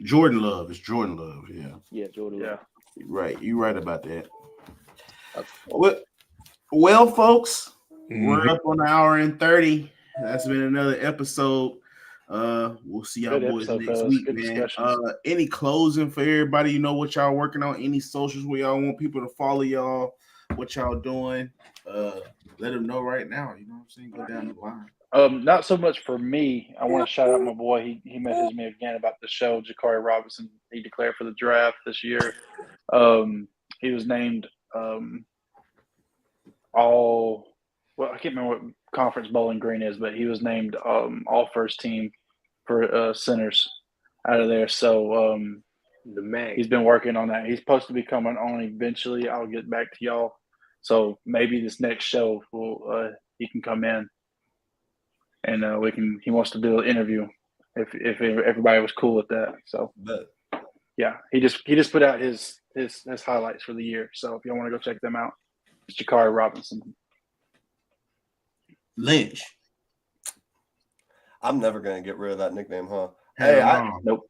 Jordan Love. It's Jordan Love. Yeah. Yeah, Jordan. Yeah. Right. You're right about that. Well, folks, we're up on an hour and 30. That's been another episode. We'll see y'all Good boys episode, next fellas. week, Good man. discussion. Any closing for everybody? You know what y'all working on? Any socials where y'all want people to follow y'all? What y'all doing? Let them know right now. You know what I'm saying? Go down the line. Not so much for me. I want to shout out my boy. He messaged me again about the show. Jakari Robinson. He declared for the draft this year. He was named I can't remember what conference Bowling Green is, but he was named all first team for centers out of there. So The Mac. he's been working on that. He's supposed to be coming on eventually. I'll get back to y'all. So maybe this next show he can come in and he wants to do an interview if everybody was cool with that. So yeah, he just put out his highlights for the year. So if y'all want to go check them out, it's Jakari Robinson. Lynch. I'm never gonna get rid of that nickname, huh? Nope.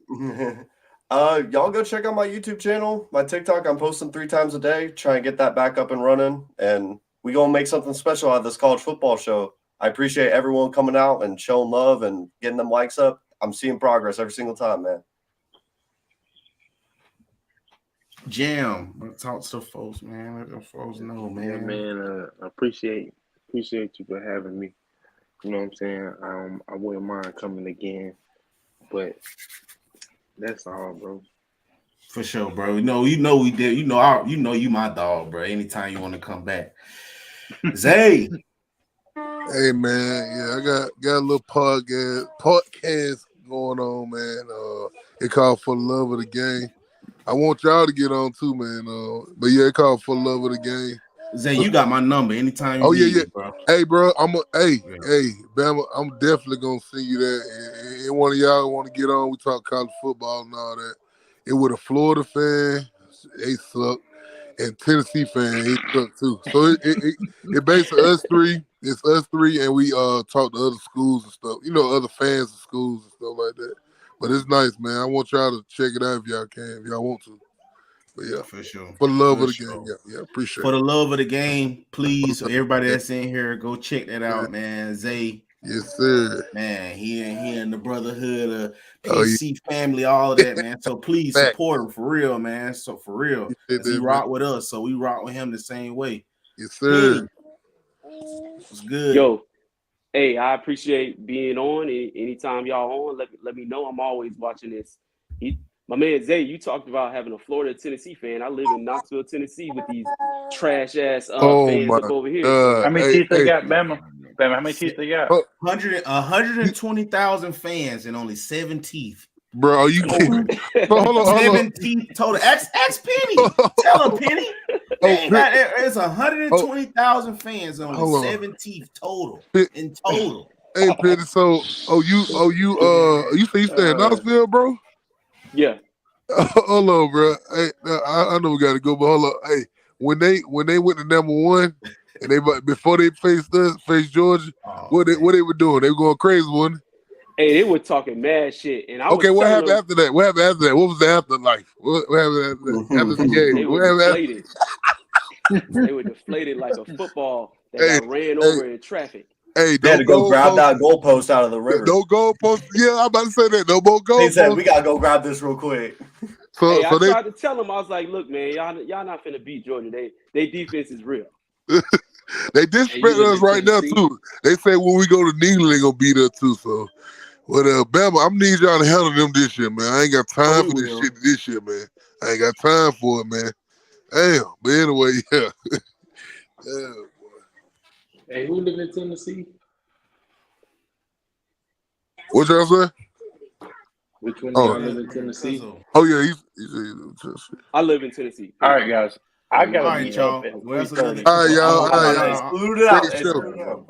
Y'all go check out my YouTube channel, my TikTok. I'm posting 3 times a day. Try and get that back up and running, and we gonna make something special out of this college football show. I appreciate everyone coming out and showing love and getting them likes up. I'm seeing progress every single time, man. Jam. Talk to the folks, man. Let them folks know, man. Yeah, man. I appreciate you for having me. You know what I'm saying? I wouldn't mind coming again, but that's all, bro. For sure, bro. You know we did. You know you my dog, bro. Anytime you want to come back, Zay. Hey man, yeah, I got a little podcast going on, man. It called For the Love of the Game. I want y'all to get on too, man. But yeah, it called For the Love of the Game. Zay, you got my number anytime you need it, bro. Hey, bro, hey, Bama, I'm definitely gonna send you that. And one of y'all want to get on, we talk college football and all that. It with a Florida fan, they suck, and Tennessee fan, he suck too. So it basically us three. It's us three, and we talk to other schools and stuff. You know, other fans of schools and stuff like that. But it's nice, man. I want y'all to check it out if y'all can, if y'all want to. But yeah, for sure. For the love of the game, yeah, appreciate it. For the love of the game, please, everybody that's in here, go check that out, man. Zay, yes, sir. Man, he in the brotherhood of PC family, all of that, man. So please support him for real, man. So for real, he rock with us, so we rock with him the same way. Yes, sir. It's good. Yo, hey, I appreciate being on. Anytime y'all on, let me know. I'm always watching this. My man Zay, you talked about having a Florida Tennessee fan. I live in Knoxville, Tennessee, with these trash ass fans up over here. How many teeth they got, Bama? Bama, how many teeth they got? 120,000 fans and only 7 teeth. Bro, are you kidding? Hold on. 7 teeth total. Ask Penny. Tell her, Penny. It's 120,000 fans and only 7 teeth total. In total. Hey, Penny. So, you say you stay in Knoxville, bro? Yeah. Hold on, bro. Hey, I know we got to go, but hold on. Hey, when they went to number 1, and before they faced Georgia, what they were doing? They were going crazy, wasn't they? Hey, they were talking mad shit, and what happened after that? What happened after that? What was the afterlife? What happened after the game? They were deflated. They were deflated like a football that got ran over in traffic. Hey, they had to go grab that goalpost out of the river. No goalpost. Yeah, I'm about to say that. No more goalpost. They said we gotta go grab this real quick. I tried to tell them. I was like, "Look, man, y'all not finna beat Georgia. They defense is real." They disrespect us right now too. They say when we go to England, they gonna beat us too. So, Bama, I'm need y'all to handle them this year, man. I ain't got time for this shit this year, man. I ain't got time for it, man. Damn. But anyway, yeah. Yeah. Hey, who live in Tennessee? What y'all say? Which one do y'all live in Tennessee? Oh yeah, he's in Tennessee. I live in Tennessee. All right, guys. I gotta All right, be y'all. up at Well, that's another- 3:30. All right, y'all. Oh, all right, yeah. y'all. Boot it out. Take a show.